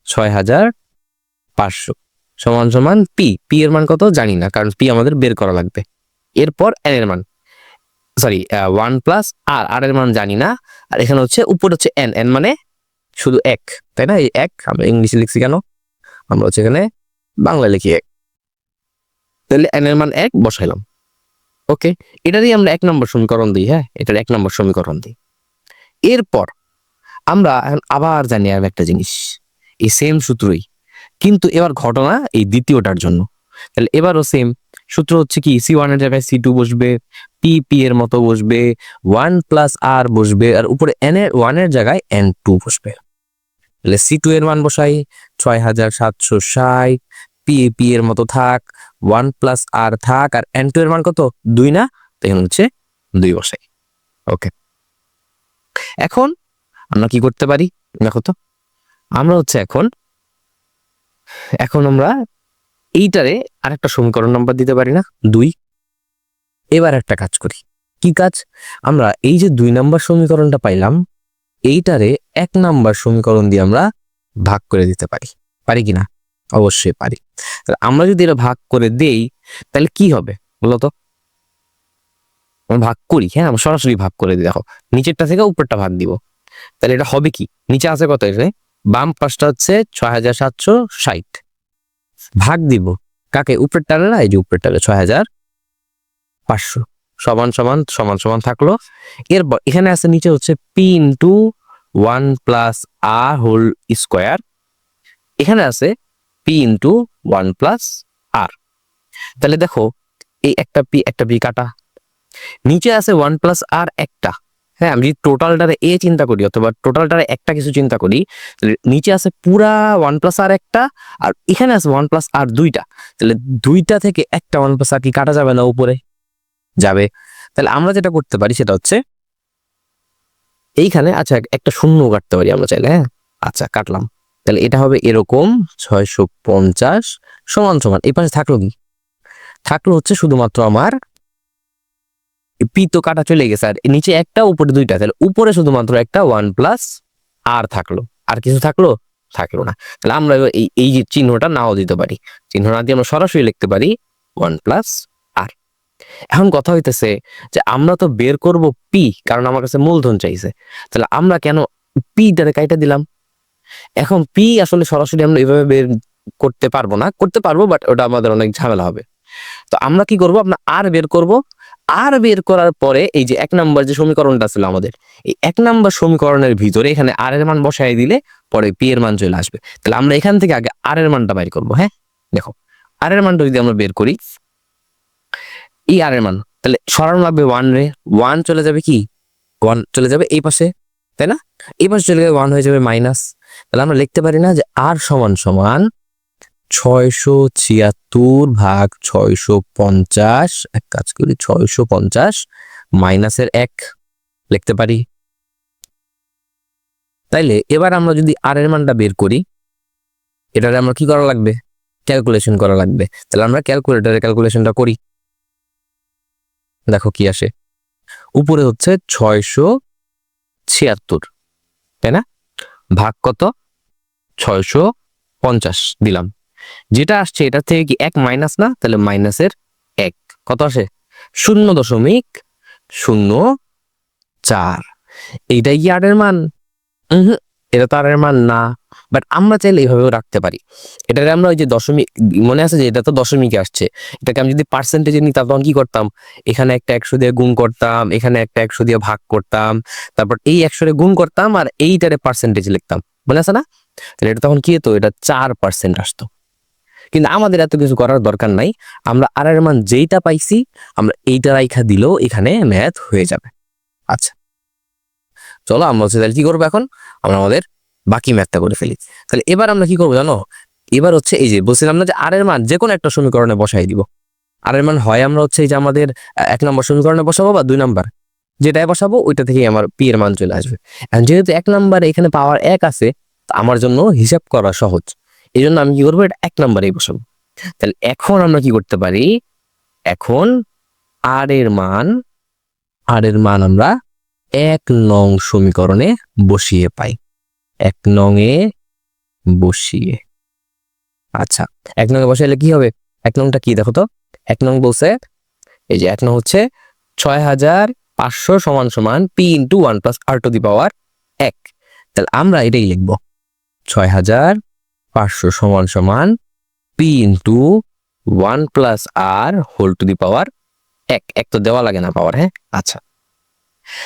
6500 সমান সমান পি এর মান কত জানি না, কারণ পি আমাদের বের করা লাগবে। এরপর এন এর মান, সরি 1 প্লাস আর এর মান জানি না, আর এখানে হচ্ছে উপরে হচ্ছে এন মানে শুধু এক, তাই না? এই এক আমরা ইংলিশে লিখছি কেন, আমরা হচ্ছে এখানে বাংলা লিখি এক। তাহলে এন এর মান এক বসাইলাম। ওকে, এটারই আমরা 1 নম্বর সমীকরণ দিই। হ্যাঁ, এটার 1 নম্বর সমীকরণ দিই। এরপর আমরা এখন আবার জানি আর একটা জিনিস, এই সেম সূত্রই, কিন্তু এবার ঘটনা এই দ্বিতীয়টার জন্য। তাহলে এবারও সেম সূত্র হচ্ছে কি, C1 এর জায়গায় C2 বসবে, পি এর মতো বসবে, 1 প্লাস আর বসবে, আর উপরে এন এর 1 এর জায়গায় N2 বসবে। তাহলে C2 এর মান বসাই 6760, পি এর মতো থাক, 1 প্লাস আর থাক, আর N2 এর মান কত 2 না, তাই হচ্ছে 2 বসাই। ওকে, এখন আমরা কি করতে পারি দেখো তো, আমরা হচ্ছে এখন আমরা এইটারে আরেকটা সমীকরণ নাম্বার দিতে পারি না, 2। এবার একটা কাজ করি, কি কাজ, আমরা এই যে 2 নাম্বার সমীকরণটা পাইলাম, এইটারে 1 নাম্বার সমীকরণ দিয়ে আমরা ভাগ করে দিতে পারি, পারি কিনা? অবশ্যই পারি। তাহলে আমরা যদি এটা ভাগ করে দেই, তাহলে কি হবে বলতো? আমরা ভাগ করি, হ্যাঁ, আমরা সরাসরি ভাগ করে দিই। দেখো নিচেরটা থেকে উপরটা ভাগ দিব, তাহলে এটা হবে কি, নিচে আছে কত, এখানে বাম পাশটা হচ্ছে 6760, ভাগ দিব কাকে, উপরের টানে না, এই যে উপরের টানে 6500 সমান সমান সমান সমান থাকলো। এরপর এখানে আছে নিচে হচ্ছে P into 1 plus R whole square, এখানে আছে পি ইন্টু 1 প্লাস আর। তাহলে দেখো এই একটা পি কাটা, নিচে আছে 1 প্লাস আর একটা, হ্যাঁ, আমি যদি টোটালটারে এ চিন্তা করি অথবা টোটালটারে একটা কিছু চিন্তা করি, তাহলে নিচে আছে পুরা 1 প্লাস আর একটা, আর এখানে আছে 1 প্লাস আর দুইটা, তাহলে দুইটা থেকে একটা 1 প্লাস আর কি কাটা যাবে না, উপরে যাবে। তাহলে আমরা যেটা করতে পারি সেটা হচ্ছে এইখানে, আচ্ছা, একটা শূন্য কাটতে পারি আমরা চাইলে, হ্যাঁ, আচ্ছা কাটলাম। তাহলে এটা হবে এরকম 650 সমান সমান, এই পাশে থাকলো কি, থাকলো হচ্ছে শুধুমাত্র আমার পি তো কাটা চলে গেছে, আর নিচে একটা উপরে দুইটা, তাহলে উপরে শুধুমাত্র একটা 1 প্লাস আর থাকলো, আর কিছু থাকলো না। তাহলে আমরা এই যে চিহ্নটা নাও দিতে পারি, চিহ্ন না দিয়ে আমরা সরাসরি লিখতে পারি 1 প্লাস আর। এখন কথা হইতেছে যে আমরা তো বের করব পি, কারণ আমার কাছে মূলধন চাইছে, তাহলে আমরা কেন পিটারে কাইটা দিলাম? এখন পি আসলে সরাসরি আমরা এইভাবে বের করতে পারবো না, করতে পারবো বাট ওটা আমাদের অনেক ঝামেলা হবে। তো আমরা কি করব, আমরা আর বের করব, আর বের করার পরে এই যে 1 নাম্বার যে সমীকরণটা ছিল আমাদের, এই 1 নাম্বার সমীকরণের ভিতরে এখানে আর এর মান বসাই দিলে পরে পি এর মান চলে আসবে। তাহলে আমরা এখান থেকে আগে আর এর মানটা বের করব। হ্যাঁ, দেখো আর এর মানটা যদি আমরা বের করি, এই আর এর মান, তাহলে সরানো লাগবে 1 রে, 1 চলে যাবে কি, 1 চলে যাবে এই পাশে, তাই না? এই পাশে চলে গেলে 1 হয়ে যাবে মাইনাস। তাহলে আমরা লিখতে পারি না যে আর সমান সমান 676 ভাগ 650, এক কাজ করি 650 মাইনাসের 1 লিখতে পারি। তাইলে এবার আমরা যদি আর এর মানটা বের করি, এটারে আমরা কি করা লাগবে, ক্যালকুলেশন করা লাগবে। তাহলে আমরা ক্যালকুলেটরে ক্যালকুলেশনটা করি, দেখো কি আসে, উপরে হচ্ছে 676, তাই না, ভাগ কত 650 দিলাম, যেটা আসছে এটা থেকে কি 1 মাইনাস না, তাহলে মাইনাসের 1 কত আসে 0.04। এইটাই কি আর এর মান? এটা তো আর এর মান না, বাট আমরা চাইলে এইভাবেও রাখতে পারি। এটাকে আমরা ওই যে দশমিক, মনে আছে যে এটা তো দশমিকে আসছে, এটাকে আমি যদি পার্সেন্টেজে নিতাম তখন কি করতাম, এখানে একটা 100 দিয়ে গুণ করতাম, এখানে একটা 100 দিয়ে ভাগ করতাম, তারপর এই 100 দিয়ে গুণ করতাম, আর এইটারে পার্সেন্টেজ লিখতাম, মনে আছে না? তাহলে এটা তখন কি হতো, এটা 4% আসতো। কিন্তু আমাদের এত কিছু করার দরকার নাই, আমরা আর এর মান যেইটা পাইছি আমরা এইটা রাইখা দিলেও এখানে ম্যাথ হয়ে যাবে। আচ্ছা, চলো আমরা হচ্ছে তাহলে কি করবো এখন, আমরা আমাদের বাকি ম্যাথটা করে ফেলি। তাহলে এবার আমরা কি করবো জানো, এবার হচ্ছে এই যে বলছিলাম না যে আর এর মান যে কোনো একটা সমীকরণে বসাই দিব। আর এর মান হয় আমরা হচ্ছে এই যে আমাদের 1 নম্বর সমীকরণে বসাবো বা 2 নম্বর, যেটাই বসাবো ওইটা থেকেই আমার পি এর মান চলে আসবে। এখন যেহেতু 1 নম্বরে এখানে পাওয়ার 1 আছে, আমার জন্য হিসাব করা সহজ, এই জন্য আমি কি করবো, এটা 1 নম্বরেই বসাবো। তাহলে এখন আমরা কি করতে পারি, এখন আর এর মান আমরা 1 নং সমীকরণে বসিয়ে পাই, 1 নং এ বসিয়ে। আচ্ছা 1 নং এ বসাইলে কি হবে, 1 নংটা কি দেখো তো, 1 নং বলছে এই যে 1 নং হচ্ছে 6500 সমান সমান P into 1 plus R to the power 1। তাহলে আমরা এটাই লিখবো 6500 সমান সমান P into 1 plus R whole to the power 1। এক তো দেওয়া লাগে না পাওয়ার, হ্যাঁ। আচ্ছা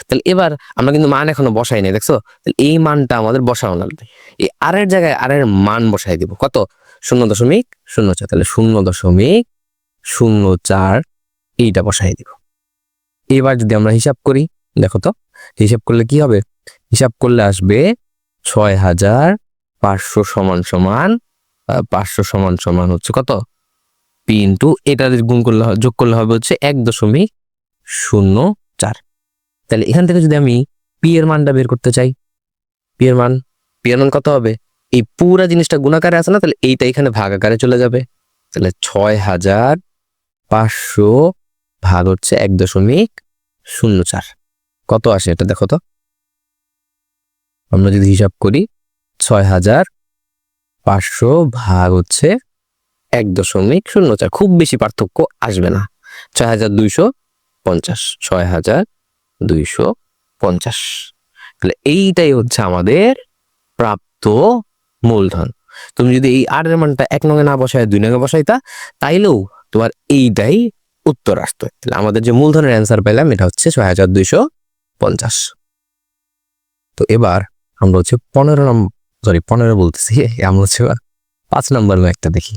তাহলে এবার আমরা কিন্তু মান এখনো বসাই নাই, দেখছো, তাহলে এই মানটা আমাদের বসানো লাগবে। এই আর এর জায়গায় আর এর মান বসাই দিব কত, 0.04। তাহলে 0.04 এইটা বসাই দিব। এবার যদি আমরা হিসাব করি, দেখো তো হিসাব করলে কি হবে, হিসাব করলে আসবে 6500 সমান সমান 500 সমান সমান হচ্ছে কত, পি ইন্টু এটা গুণ করলে যোগ করলে হবে হচ্ছে 1.04। তাহলে এখান থেকে যদি আমি পি এর মানটা বের করতে চাই, পি এর মান কত হবে, এই পুরা জিনিসটা গুণাকারে আছে না, তাহলে এইটা এখানে ভাগ আকারে চলে যাবে। তাহলে 6500 ভাগ হচ্ছে 1.04 কত আসে এটা দেখো তো, আমরা যদি হিসাব করি 6500 ভাগ হচ্ছে 1.04, খুব বেশি পার্থক্য আসবে না, 6250, 6250। তাহলে এইটাই হচ্ছে আমাদের প্রাপ্ত মূলধন। তুমি যদি এই আর এর মানটা 1 নং এ না বসায় 2 নং এ বসাইতা, তাইলেও তোমার এইটাই উত্তর আসতো। তাহলে আমাদের যে মূলধনের অ্যান্সার পেলাম এটা হচ্ছে 6250। তো এবার আমরা হচ্ছে 15 বলতেছি, আমরা হচ্ছে 5 নম্বর ম্যাথটা দেখি।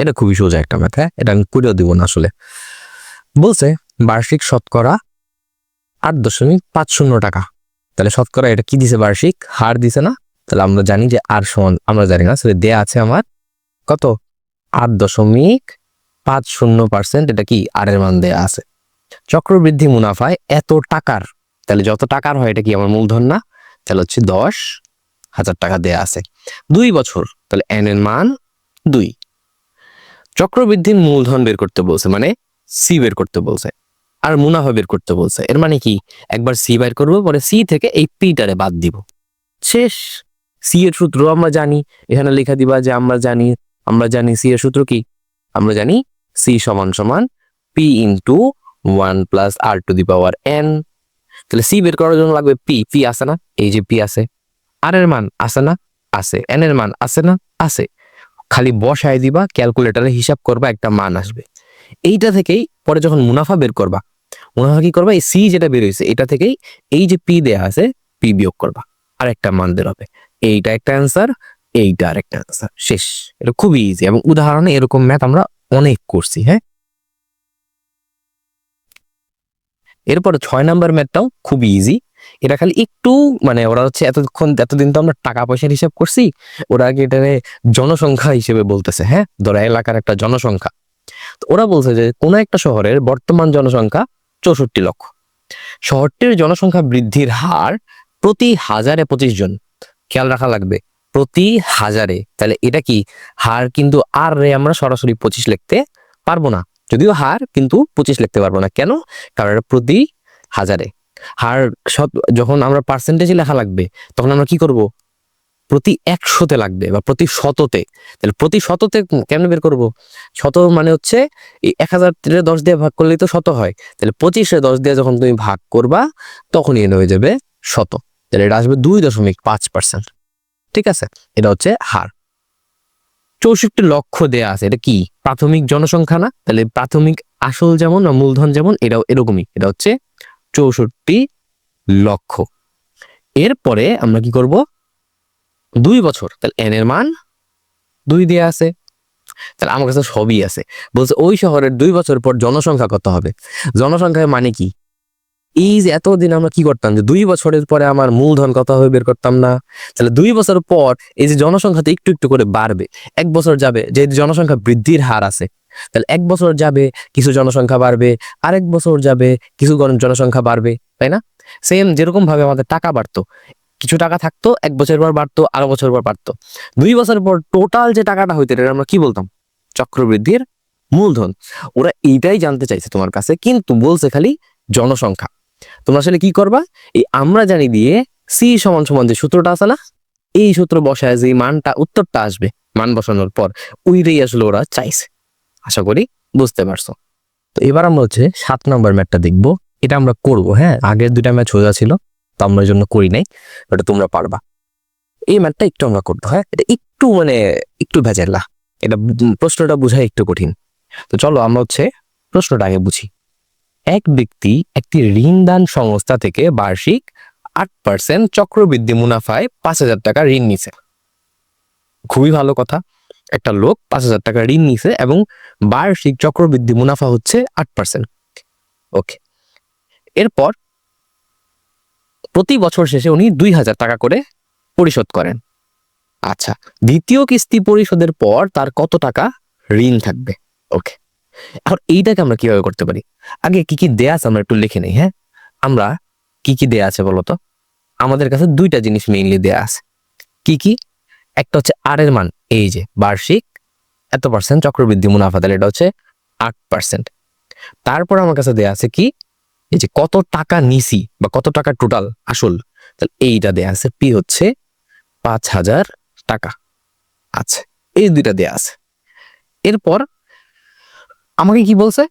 এটা খুবই সোজা একটা ম্যাথ, হ্যাঁ, এটা আমি করেও দিব না আসলে। বলছে বার্ষিক শতকরা 8.50 টাকা। তাহলে শতকরা এটা কি দিছে, বার্ষিক হার দিছে না, তাহলে আমরা জানি যে আর সমান, আমরা জানি না, দেয়া আছে আমার কত 8.50%, এটা কি আর এর মান দেয়া আছে। চক্রবৃদ্ধি মুনাফায় এত টাকার, তাহলে যত টাকার হয় এটা কি আমার মূলধন না, তাহলে হচ্ছে 10,000 টাকা দেয়া আছে। 2 বছর, তাহলে এন এর মান 2। চক্রবৃদ্ধির মূলধন বের করতে বলছে, মানে সি বের করতে বলছে, আর মুনাফা বের করতে বলছে। এর মানে কি, একবার সি বের করবো, পরে সি থেকে এই পিটারে বাদ দিব, শেষ। সি এর সূত্র আমরা জানি, এখানে লেখা দিবা যে আমরা জানি সি এর সূত্র কি, আমরা জানি সি সমান সমান P into 1 plus R to the power N. তাহলে সি বের করার জন্য লাগবে পি আছে না, এই যে পি আছে, আর এর মান আছে না, আছে, এন এর মান আছে না, আছে, খালি বসায় দিবা, ক্যালকুলেটরে হিসাব করবা, একটা মান আসবে। এইটা থেকেই পরে যখন মুনাফা বের করবা, মুনাফা কি করবা, এই সি যেটা বের হয়েছে এটা থেকেই এই যে পি দেয়া আছে পি বিয়োগ করবা, আর একটা মান বের হবে। এইটা একটা অ্যান্সার, এইটা আর একটা অ্যান্সার, শেষ। এটা খুবই ইজি এবং উদাহরণে এরকম ম্যাথ আমরা অনেক করছি, হ্যাঁ। এরপরে 6 নাম্বার ম্যাথটাও খুবই ইজি। এটা খালি একটু মানে ওরা হচ্ছে এতদিন তো আমরা টাকা পয়সার হিসাব করছি, ওরা আগে এটারে জনসংখ্যা হিসেবে বলতেছে, হ্যাঁ। ধরো এলাকার একটা জনসংখ্যা, তো ওরা বলছে যে কোন একটা শহরের বর্তমান জনসংখ্যা 64 লক্ষ, শহরটির জনসংখ্যা বৃদ্ধির হার প্রতি 1000-এ 25 জন। খেয়াল রাখা লাগবে প্রতি 1000-এ, তাহলে এটা কি হার, কিন্তু আর রে আমরা সরাসরি 25 লিখতে পারবো না, যদিও হার, কিন্তু 25 লিখতে পারবো না, কেন, কারণ এটা প্রতি 1000-এ। হার যখন আমরা পার্সেন্টেজে লেখা লাগবে, তখন আমরা কি করব, প্রতি 100-তে লাগবে বা প্রতি শততে। তাহলে প্রতি শততে কেমনে বের করব, শত মানে হচ্ছে এই 1000-এ 10 দিয়ে ভাগ করলেই তো শত হয়, তাহলে 25-এ 10 দিয়ে যখন তুমি ভাগ করবা তখনই এনে হয়ে যাবে শত। তাহলে এটা আসবে 2.5%, ঠিক আছে। এটা হচ্ছে হার। 64 লক্ষ দেয়া আছে, এটা কি প্রাথমিক জনসংখ্যা না, তাহলে প্রাথমিক আসল যেমন বা মূলধন যেমন, এটাও এরকমই, এটা হচ্ছে 64 লক্ষ। এরপরে আমরা কি করব, 2 বছর, তাহলে এন এর মান 2 দেয়া আছে, তাহলে আমার কাছে সবই আছে। বলছে ওই শহরের 2 বছর পর জনসংখ্যা কত হবে, জনসংখ্যা মানে কি, এই যে এতদিন আমরা কি করতাম যে 2 বছরের পরে আমার মূলধন কত হবে বের করতাম না, তাহলে 2 বছর পর এই যে জনসংখ্যাতে একটু একটু করে বাড়বে, 1 বছর যাবে যে জনসংখ্যা বৃদ্ধির হার আছে, তাহলে 1 বছর যাবে কিছু জনসংখ্যা বাড়বে, আরেক বছর যাবে কিছু জনসংখ্যা বাড়বে, তাই না? সেম যেরকম ভাবে আমাদের টাকা বাড়তো, কিছু টাকা থাকতো, 1 বছর পর বাড়তো, আরো বছর পর বাড়তো, 2 বছর পর টোটাল যে টাকাটা হইতো এটা আমরা কি বলতাম? চক্রবৃদ্ধির মূলধন। ওরা এইটাই জানতে চাইছে তোমার কাছে, কিন্তু বলছে খালি জনসংখ্যা। তোমরা আসলে কি করবা, এই আমরা জানি দিয়ে সি সমান সমান যে সূত্রটা আছে না, এই সূত্র বসায় যে মানটা উত্তরটা আসবে, মান বসানোর পর ওইটাই আসলে ওরা চাইছে। আশা করি বুঝতে পারছো। তো এবার আমরা হচ্ছে 7 নম্বর ম্যাথটা দেখবো। এটা আমরা করব, হ্যাঁ, আগের 2টা ম্যাচ সোজা ছিল তো আমরা এর জন্য করি নাই, এটা তোমরা পারবা। এই ম্যাথটা একটু আমরা করবো, হ্যাঁ, এটা একটু একটু ভেজাল্লা, এটা প্রশ্নটা বোঝা একটু কঠিন। তো চলো আমরা হচ্ছে প্রশ্নটা আগে বুঝি। এক ব্যক্তি একটি ঋণদান সংস্থা থেকে বার্ষিক 8% চক্রবৃদ্ধি মুনাফায় 5,000 টাকা ঋণ নিছে। খুবই ভালো কথা, একটা লোক 5,000 টাকা ঋণ নিছে এবং বার্ষিক চক্রবৃদ্ধি মুনাফা হচ্ছে 8%। ওকে, এরপর প্রতি বছর শেষে উনি 2,000 টাকা করে পরিশোধ করেন। আচ্ছা, দ্বিতীয় কিস্তি পরিশোধের পর তার কত টাকা ঋণ থাকবে? ওকে, এখন এইটাকে আমরা কিভাবে করতে পারি? আগে কি কি দেয়া আছে আমরা একটু লিখে নেই, হ্যাঁ। আমরা কি কি দেয়া আছে বলতো? আমাদের কাছে 2টা জিনিস মেইনলি দেয়া আছে। কি কি? একটা হচ্ছে আর এর মান, এই যে বার্ষিক এত % চক্রবৃদ্ধি মুনাফা, তাহলে এটা হচ্ছে 8%। তারপর আমার কাছে দেয়া আছে কি, এই যে কত টাকা নিছি বা কত টাকা টোটাল আসল, তাহলে এইটা দেয়া আছে, পি হচ্ছে 5,000 টাকা। আচ্ছা, এই 2টা দেয়া আছে। এরপর আমাকে কি বলছে,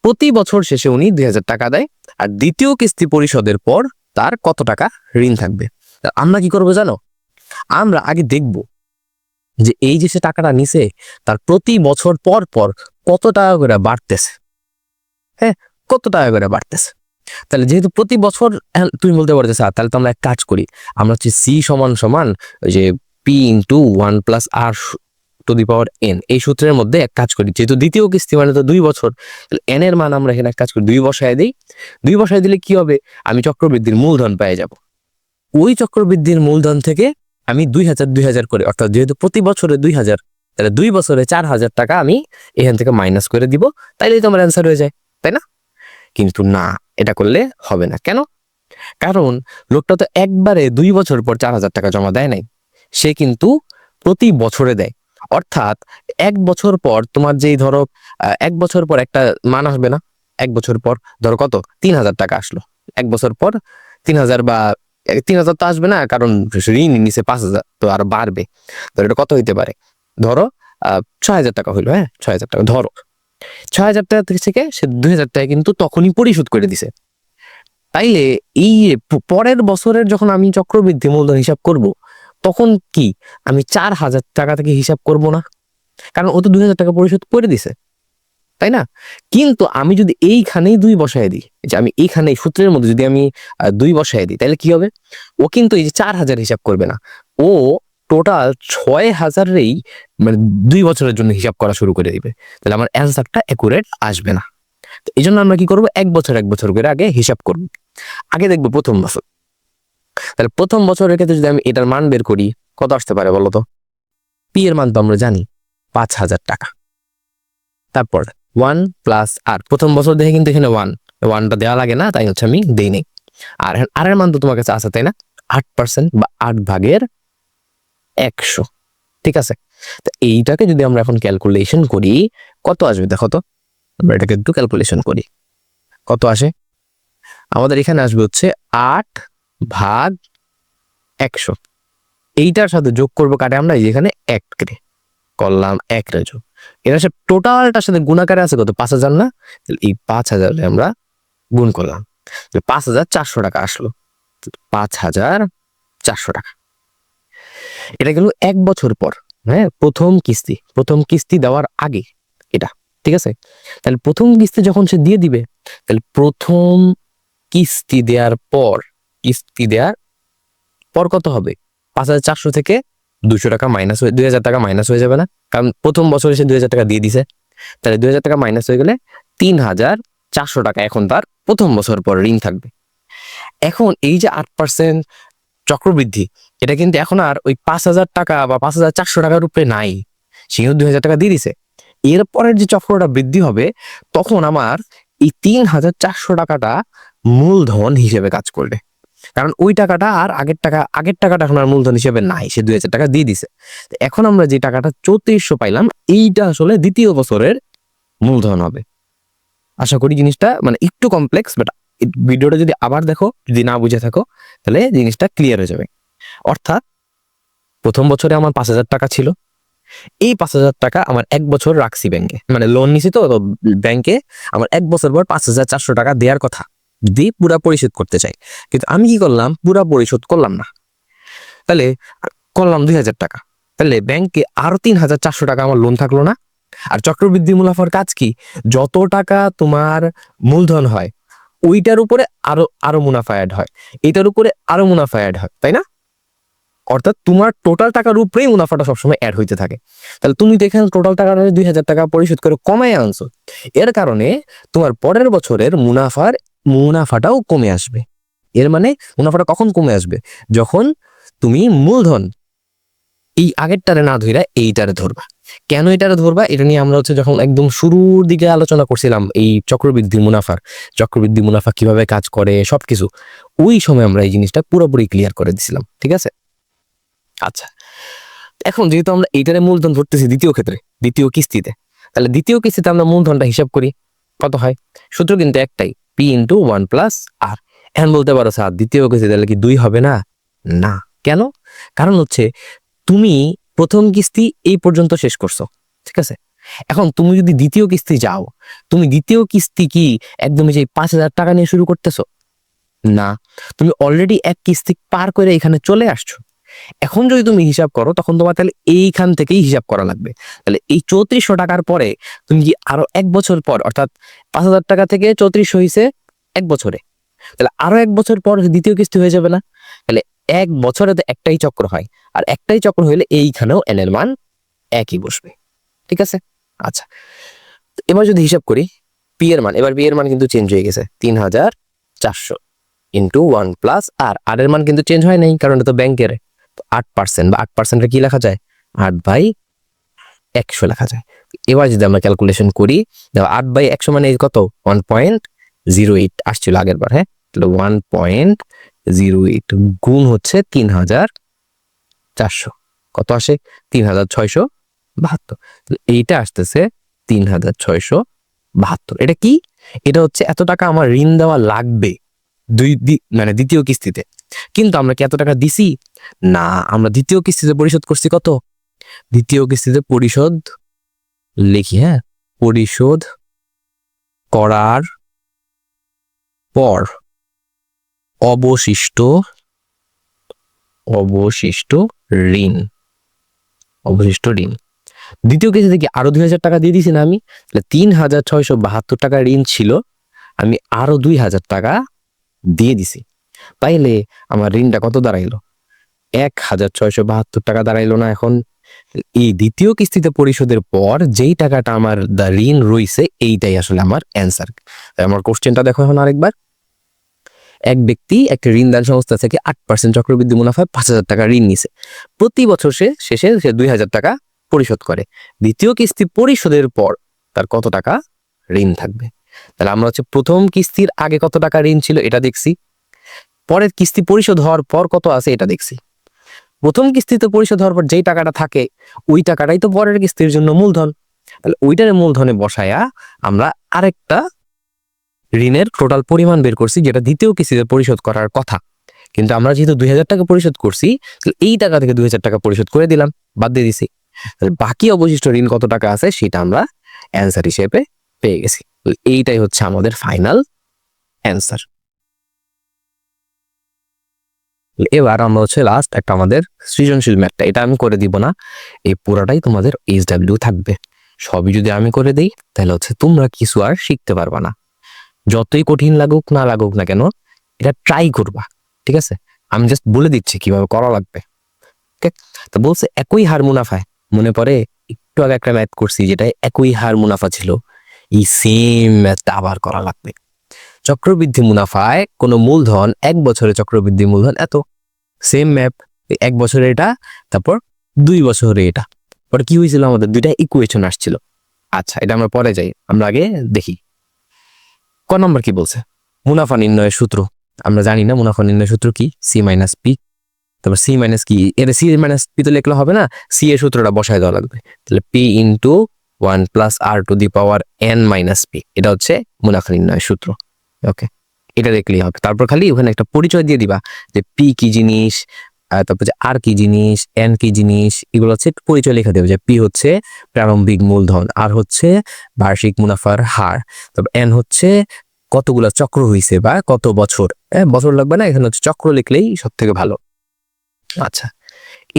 প্রতি বছর শেষে উনি 2,000 টাকা দেয়, আর দ্বিতীয় কিস্তি পরিশোধের পর তার কত টাকা ঋণ থাকবে। আমরা কি করবো জানো, আমরা আগে দেখব যে এই যে সে টাকাটা নিছে তার প্রতি বছর পর পর কত টাকা করে বাড়তেছে, হ্যাঁ, কত টাকা করে বাড়তেছে। তাহলে যেহেতু প্রতি বছর তুমি বলতে পারছো স্যার, তাহলে তো আমরা এক কাজ করি, আমরা হচ্ছে সি সমান সমান ওই যে P into 1 plus R to the power N, এই সূত্রের মধ্যে এক কাজ করি, যেহেতু দ্বিতীয় কিস্তি মানে তো 2 বছর, তাহলে এন এর মান আমরা এখানে এক কাজ করি 2 বসায় দিই। 2 বসায় দিলে কি হবে, আমি চক্রবৃদ্ধির মূলধন পেয়ে যাব। ওই চক্রবৃদ্ধির মূলধন থেকে আমি 2,000 করে, অর্থাৎ যেহেতু প্রতি বছরে 2,000, তাহলে 2 বছরে 4,000 টাকা আমি এখান থেকে মাইনাস করে দিব, তাইলেই তো আমার অ্যান্সার হয়ে যায়, তাই না? কিন্তু না, এটা করলে হবে না। কেন? কারণ লোকটা তো একবারে 2 বছর পর 4,000 টাকা জমা দেয় নাই, সে কিন্তু প্রতি বছরে দেয়। অর্থাৎ 1 বছর পর তোমার যেই ধরো 1 বছর পর একটা মান আসবে না, 1 বছর পর ধরো কত 3,000 টাকা আসলো, 1 বছর পর 3,000 বা 3,000 তো আসবে না, কারণ ঋণ নিচে 5,000 তো আরো বাড়বে। তো এটা কত হইতে পারে, ধরো 6,000 টাকা হইলো, হ্যাঁ 6,000 টাকা ধরো, 6,000 টাকা থেকে সে 2,000 টাকা কিন্তু তখনই পরিশোধ করে দিছে। তাইলে এই পরের বছরের যখন আমি চক্রবৃদ্ধি মূলধন হিসাব করব, তখন কি আমি 4,000 টাকা থেকে হিসাব করব না, কারণ ও তো 2,000 টাকা পরিশোধ করে দিছে, তাই না? কিন্তু আমি যদি এইখানেই 2 বসায় দিই, যে আমি এইখানে সূত্রের মধ্যে যদি আমি 2 বসায় দিই, তাহলে কি হবে, ও কিন্তু এই যে 4,000 হিসাব করবে না, ও টোটাল 6,000-এই মানে 2 বছরের জন্য হিসাব করা শুরু করে দিবে। তাহলে আমার অ্যান্সারটা অ্যাকুরেট আসবে না। তো এই জন্য আমরা কি করবো, 1 বছর 1 বছর করে আগে হিসাব করব। আগে দেখবো প্রথম বছর, তাহলে প্রথম বছরের ক্ষেত্রে যদি আমি এটার মান বের করি, কত আসতে পারে বলতো? পি এর মান তো আমরা জানি 5,000 টাকা। তারপর 1 প্লাস আর, প্রথম বছর দেখে কিন্তু এখানে 1টা দেওয়া লাগে না, তাই হচ্ছে আমি দেই নাই। আর আর এর মান তো তোমার কাছে আছে, তাই না? 8% বা 8/100, ঠিক আছে? তো এইটাকে যদি আমরা এখন ক্যালকুলেশন করি, কত আসবে দেখো তো, আমরা এটাকে একটু ক্যালকুলেশন করি, কত আসে? আমাদের এখানে আসবে হচ্ছে 8/100। এইটার সাথে যোগ করবো কাটে আমরা, এই যে এখানে 1 করলাম, 1 রে যোগ, এটার সাথে টোটালটার সাথে গুণাকারে আছে কত, 5,000 না? তাহলে এই 5,000 আমরা গুণ করলাম, 5,400 টাকা আসলো। 5,400 টাকা, এটা গেল 1 বছর পর, হ্যাঁ, প্রথম কিস্তি দেওয়ার আগে এটা, ঠিক আছে? তাহলে প্রথম কিস্তি যখন সে দিয়ে দিবে, তাহলে প্রথম কিস্তি দেওয়ার পর কত হবে, 5,400 থেকে 200 টাকা মাইনাস হয়ে 2,000 টাকা মাইনাস হয়ে যাবে না? কারণ প্রথম বছরে সে 2,000 টাকা দিয়ে দিছে, তাহলে 2,000 টাকা মাইনাস হয়ে গেলে 3,400 টাকা এখন তার প্রথম বছর পর ঋণ থাকবে। এখন এই যে 8% চক্রবৃদ্ধি, এটা কিন্তু এখন আর ওই 5,000 টাকা বা 5,400 টাকার উপরে নাই, সে কিন্তু 2,000 টাকা দিয়ে দিছে। এরপরের যে চক্রটা বৃদ্ধি হবে তখন আমার এই 3,400 টাকাটা মূলধন হিসেবে কাজ করবে, কারণ ওই টাকাটা আর আগের টাকাটা এখন আর মূলধন হিসেবে নাই, সে 2,000 টাকা দিয়ে দিছে। তো এখন আমরা যে টাকাটা 3400 পাইলাম, এইটা আসলে দ্বিতীয় বছরের মূলধন হবে। আশা করি জিনিসটা মানে একটু কমপ্লেক্স, বাট ভিডিওটা যদি আবার দেখো, যদি না বুঝে থাকো, তাহলে জিনিসটা ক্লিয়ার হয়ে যাবে। অর্থাৎ প্রথম বছরে আমার 5,000 টাকা ছিল, এই 5,000 টাকা আমার 1 বছর রাখছি ব্যাংকে, মানে লোন নিছি তো ব্যাংকে, আমার 1 বছর পর 5,400 টাকা দেওয়ার কথা, দিয়ে পুরা পরিশোধ করতে চাই, কিন্তু আমি কি করলাম, পুরা পরিশোধ করলাম না, তাহলে করলাম 2,000 টাকা, তাহলে ব্যাংকে আরো 3,400 টাকা আমার লোন থাকলো না। আর চক্রবৃদ্ধি মুনাফার কাজ কি, যত টাকা তোমার মূলধন হয় ওইটার উপরে আরো আরো মুনাফা অ্যাড হয়, এটার উপরে আরো মুনাফা অ্যাড হয়, তাই না? অর্থাৎ তোমার টোটাল টাকার উপরেই মুনাফাটা সবসময় অ্যাড হইতে থাকে। তাহলে তুমি তো এখানে টোটাল টাকাটা 2,000 টাকা পরিশোধ করে কমায় আনছো, এর কারণে তোমার পরের বছরের মুনাফাটাও কমে আসবে। এর মানে মুনাফাটা কখন কমে আসবে, যখন তুমি মূলধন এই আগেরটারে না ধইরা এইটারে ধরবা। কেন এটারে ধরবা, এটা নিয়ে আমরা যখন একদম শুরুর দিকে আলোচনা করছিলাম এই চক্রবৃদ্ধি মুনাফা কিভাবে কাজ করে সবকিছু, ওই সময় আমরা এই জিনিসটা পুরোপুরি ক্লিয়ার করে দিছিলাম, ঠিক আছে? আচ্ছা, এখন যেহেতু আমরা এইটারে মূলধন ধরতেছি দ্বিতীয় কিস্তিতে, তাহলে দ্বিতীয় কিস্তিতে আমরা মূলধনটা হিসাব করি, কত হয়? সূত্র কিন্তু একটাই, P × 1 + R। এখন বলতে পারো স্যার দ্বিতীয় কিস্তি তাহলে কি 2 হবে না? না। কেন? কারণ হচ্ছে তুমি প্রথম কিস্তি এই পর্যন্ত শেষ করছো, ঠিক আছে? এখন তুমি যদি দ্বিতীয় কিস্তি যাও, তুমি দ্বিতীয় কিস্তি কি একদমই যে 5,000 টাকা নিয়ে শুরু করতেছো? না, তুমি অলরেডি এক কিস্তি পার করে এখানে চলে আসছো। এখন যদি তুমি হিসাব করো, তখন তোমার তাহলে এইখান থেকেই হিসাব করা লাগবে। তাহলে এই 3400 টাকার পরে তুমি কি আরো 1 বছর পর, অর্থাৎ 5,000 টাকা থেকে 3400 হয়েছে 1 বছরে, তাহলে আরো 1 বছর পর দ্বিতীয় কিস্তি হয়ে যাবে না? তাহলে 1 বছরে তো একটাই চক্র হয়, আর একটাই চক্র হইলে এইখানেও n এর মান একই বসবে, ঠিক আছে? আচ্ছা, এবার যদি হিসাব করি পি এর মান, এবার পি এর মান কিন্তু চেঞ্জ হয়ে গেছে, 3,400 × 1 + R। আর এর মান কিন্তু চেঞ্জ হয় নাই, কারণ এটা তো ব্যাংকের 8%, বা 8%-এ কি লেখা যায়, 8/100 লেখা যায়। এবার যদি আমরা ক্যালকুলেশন করি, 8/100 মানে কত, 1.08 আসছিল আগের বার, হ্যাঁ? তাহলে 1.08 গুণ হচ্ছে 3,400, কত আসে? 3,672। এইটা আসতেছে 3,672। এটা কি? এটা হচ্ছে এত টাকা আমার ঋণ দেওয়া লাগবে মানে দ্বিতীয় কিস্তিতে, কিন্তু আমরা কি এত টাকা দিছি? না, আমরা দ্বিতীয় কিস্তিতে পরিশোধ করছি কত? দ্বিতীয় কিস্তিতে পরিশোধ লিখি, হ্যাঁ, পরিশোধ করার পর অবশিষ্ট ঋণ দ্বিতীয় কিস্তিতে কি আরো 2,000 টাকা দিয়ে দিছি না আমি? তাহলে 3,672 টাকা ঋণ ছিল, আমি আরো 2,000 টাকা দিয়ে দিছি, তাইলে আমার ঋণটা কত দাঁড়াইলো? 1,672 টাকা দাঁড়াইলো না? এখন এই দ্বিতীয় কিস্তিতে পরিশোধের পর যেই টাকাটা আমার ঋণ রইছে, এইটাই আসলে আমার অ্যান্সার। আমার কোশ্চেনটা দেখো এখন আরেকবার। এক ব্যক্তি একটা ঋণদান সংস্থা থেকে 8% চক্রবৃদ্ধি মুনাফায় 5,000 টাকা ঋণ নিছে। প্রতি বছর শেষে সে 2,000 টাকা পরিশোধ করে। দ্বিতীয় কিস্তি পরিশোধের পর তার কত টাকা ঋণ থাকবে? তাহলে আমরা প্রথম কিস্তির আগে কত টাকা ঋণ ছিল এটা দেখছি, পরের কিস্তি পরিশোধ হওয়ার পর কত আছে এটা দেখছি। প্রথম কিস্তিতে পরিশোধ হওয়ার পর যেই টাকাটা থাকে, ওই টাকাটাই তো পরের কিস্তির জন্য মূলধন। তাহলে ওইটার মূলধনে বসায়া আমরা আরেকটা ঋণের টোটাল পরিমাণ বের করছি, যেটা দ্বিতীয় কিস্তিতে পরিশোধ করার কথা। কিন্তু আমরা যেহেতু 2,000 টাকা পরিশোধ করছি, এই টাকা থেকে 2,000 টাকা পরিশোধ করে দিলাম, বাদ দিয়ে দিছি। বাকি অবশিষ্ট ঋণ কত টাকা আছে সেটা আমরা অ্যান্সার হিসেবে পেয়ে গেছি। এইটাই হচ্ছে আমাদের ফাইনাল অ্যান্সার। এবার আমরা লাস্ট একটা আমাদের সৃজনশীল ম্যাথটা, এটা আমি করে দিব না, এই পুরাটাই তোমাদের SW থাকবে। সবই যদি আমি করে দিই, তাহলে তোমরা কিছু আর শিখতে পারবা না। যতই কঠিন লাগুক না কেন, এটা ট্রাই করবা, ঠিক আছে? আমি জাস্ট বলে দিচ্ছি কিভাবে করা লাগবে। ওকে, তো বলছে একই হার মুনাফায়, মনে পড়ে একটু আগে একটা ম্যাথ করছি যেটা একই হার মুনাফা ছিল, এই সেম ম্যাথটা আবার করা লাগবে। চক্রবৃদ্ধি মুনাফায় কোনো মূলধন 1 বছরে চক্রবৃদ্ধি মূলধন এত, সেম ম্যাপ, 1 বছরে এটা, তারপর 2 বছরে এটা। পরে কি হয়েছিল, আমাদের দুইটা ইকুয়েশন আসছিল। আচ্ছা, এটা আমরা পরে যাই, আমরা আগে দেখি ক নম্বর কি বলছে। মুনাফা নির্ণয়ের সূত্র আমরা জানি না, মুনাফা নির্ণয়ের সূত্র কি, সি মাইনাস পি। তারপর সি মাইনাস কি, এটা সি মাইনাস পি তো লিখলে হবে না, সি এর সূত্রটা বসায় দেওয়া লাগবে। তাহলে P into 1 plus R to the power N minus P, এটা হচ্ছে মুনাফা নির্ণয়ের সূত্র। ওকে, এটা দেখলেই হবে। তারপর খালি ওখানে একটা পরিচয় দিয়ে দিবা যে পি কি জিনিস, তারপর যে আর কি জিনিস, এন কি জিনিস, এগুলো হচ্ছে পরিচয় লিখে দেবে। যে পি হচ্ছে প্রারম্ভিক মূলধন, আর হচ্ছে বার্ষিক মুনাফার হার, তারপর এন হচ্ছে কতগুলা চক্র হইছে বা কত বছর, বছর লাগবে না, এখানে হচ্ছে চক্র লিখলেই সব থেকে ভালো। আচ্ছা,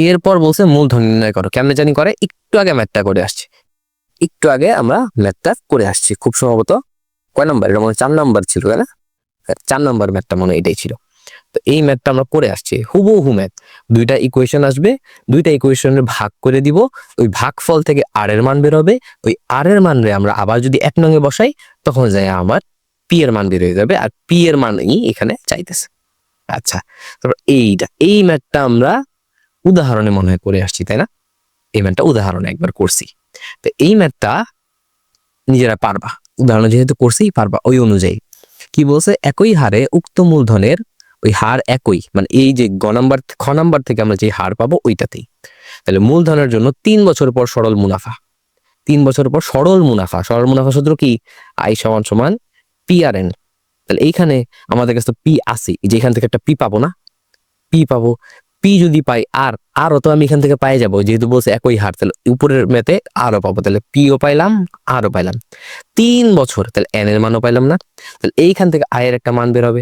এরপর বলছে মূলধন নির্ণয় করো। কেমনে জানি করে, একটু আগে ম্যাথটা করে আসছি, একটু আগে আমরা ম্যাথটা করে আসছি, খুব সম্ভবত কয় নাম্বার, এটা মনে হয় 4 নাম্বার ছিল, তাই না? 4 নাম্বার ম্যাথটা মনে হয় এটাই ছিল। তো এই ম্যাথটা আমরা করে আসছি, হুবহু ম্যাথ। দুইটা ইকুয়েশন আসবে, দুইটা ইকুয়েশনের ভাগ করে দিব, ওই ভাগফল থেকে আর এর মান বের হবে, ওই আর এর মান রে আমরা আবার যদি 1 নঙে বসাই, তখন যায় আমার পি এর মান বের হয়ে যাবে, আর পি এর মানই এখানে চাইতেছে। আচ্ছা, তারপর এই ম্যাথটা আমরা উদাহরণে মনে হয় করে আসছি, তাই না? এই ম্যাথটা উদাহরণে একবার করছি। তো এই ম্যাথটা নিজেরা পারবা, উদাহরণে যেহেতু করছেই পারবা। ওই অনুযায়ী কি বলছে, একই হারে উক্ত মূলধনের, ওই হার একই, মানে এই যে খ নাম্বার থেকে আমরা যে হার পাবো ওইটাতেই। তাহলে মূলধনের জন্য 3 বছর পর সরল মুনাফা, 3 বছর পর সরল মুনাফা, সরল মুনাফা সূত্র কি, আই সমান সমান পি আর এন। তাহলে এইখানে আমাদের কাছে পি আছে, যেখান থেকে একটা পি পাবো না, পি পাবো, পি যদি পাই আর আরও তো আমি এখান থেকে পাই যাবো, যেহেতু বলছে একই হার, তাহলে উপরের মেতে আরও পাবো, তাহলে পিও পাইলাম আরও পাইলাম। 3 বছর, তাহলে এন এর মানও পাইলাম না, তাহলে এইখান থেকে আয়ের একটা মান বের হবে।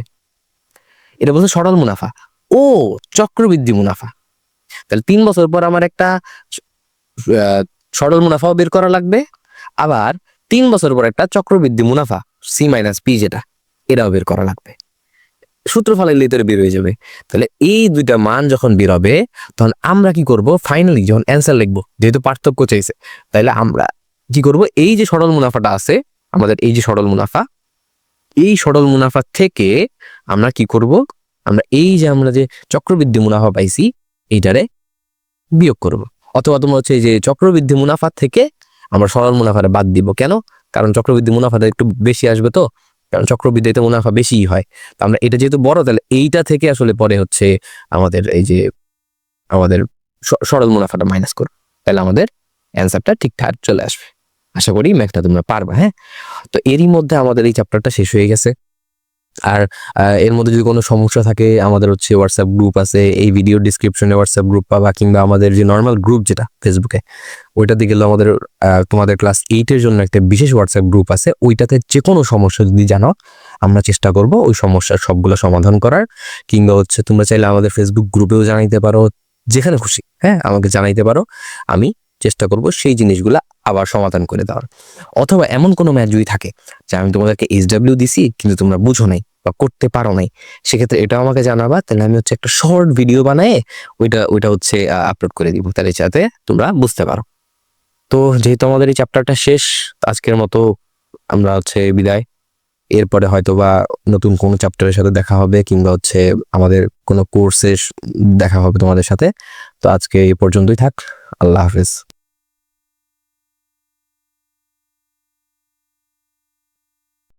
এটা বলছে সরল মুনাফা ও চক্রবৃদ্ধি মুনাফা। তাহলে 3 বছর পর আমার একটা সরল মুনাফাও বের করা লাগবে, আবার 3 বছর পর একটা চক্রবৃদ্ধি মুনাফা সি মাইনাস পি যেটা, এটাও বের করা লাগবে। সূত্র ফালাইলেই তো বের হয়ে যাবে। তাহলে এই দুইটা মান যখন বের হবে, তখন আমরা কি করব, ফাইনালি যখন অ্যান্সার লিখবো, যেহেতু পার্থক্য চাইছে, তাহলে আমরা কি করব, এই যে সরল মুনাফাটা আছে আমাদের, এই যে সরল মুনাফা, এই সরল মুনাফা থেকে আমরা কি করব, আমরা এই যে আমরা যে চক্রবৃদ্ধি মুনাফা পাইছি এইটারে বিয়োগ করব। অথবা তোমরা হচ্ছে এই যে চক্রবৃদ্ধি মুনাফা থেকে আমরা সরল মুনাফাটা বাদ দিব। কেন? কারণ চক্রবৃদ্ধি মুনাফাটা একটু বেশি আসবে, তো কারণ চক্রবৃদ্ধিতে মুনাফা বেশিই হয়। তো আমরা এটা যেহেতু বড়, তাহলে এইটা থেকে আসলে পরে হচ্ছে আমাদের এই যে আমাদের সরল মুনাফাটা মাইনাস করব, তাহলে আমাদের অ্যান্সারটা ঠিকঠাক চলে আসবে। আশা করি ম্যাথটা তোমরা পারবা। হ্যাঁ, তো এরই মধ্যে আমাদের এই চ্যাপ্টারটা শেষ হয়ে গেছে। আর এর মধ্যে যদি কোনো সমস্যা থাকে, আমাদের হচ্ছে হোয়াটসঅ্যাপ গ্রুপ আছে, এই ভিডিও ডিসক্রিপশনে হোয়াটসঅ্যাপ গ্রুপ পাবা, কিংবা আমাদের যে নর্মাল গ্রুপ যেটা ফেসবুকে, ওইটাতে গেলে আমাদের তোমাদের ক্লাস 8-এর জন্য একটা বিশেষ হোয়াটসঅ্যাপ গ্রুপ আছে। ওইটাতে যে কোনো সমস্যা যদি জানো, আমরা চেষ্টা করব ওই সমস্যার সবগুলো সমাধান করার। কিংবা হচ্ছে তোমরা চাইলে আমাদের ফেসবুক গ্রুপেও জানাইতে পারো, যেখানে খুশি, হ্যাঁ আমাকে জানাইতে পারো, আমি চেষ্টা করব সেই জিনিসগুলা আবার সমাধান করে দেওয়ার। অথবা এমন কোনো ম্যাথ যদি থাকে যে আমি তোমাদেরকে SW দিছি কিন্তু তোমরা বুঝো নাই বা করতে পারো নাই, সেক্ষেত্রে এটাও আমাকে জানাবা, তাহলে আমি হচ্ছে একটা শর্ট ভিডিও বানায় ওইটা হচ্ছে আপলোড করে দিব, তাহলে যাতে তোমরা বুঝতে পারো। তো যেহেতু আমাদের এই চ্যাপ্টারটা শেষ, আজকের মতো আমরা হচ্ছে বিদায়। এরপরে হয়তো বা নতুন কোনো চ্যাপ্টারের সাথে দেখা হবে, কিংবা হচ্ছে আমাদের কোনো কোর্সে দেখা হবে তোমাদের সাথে। তো আজকে এই পর্যন্তই থাক, আল্লাহ হাফেজ।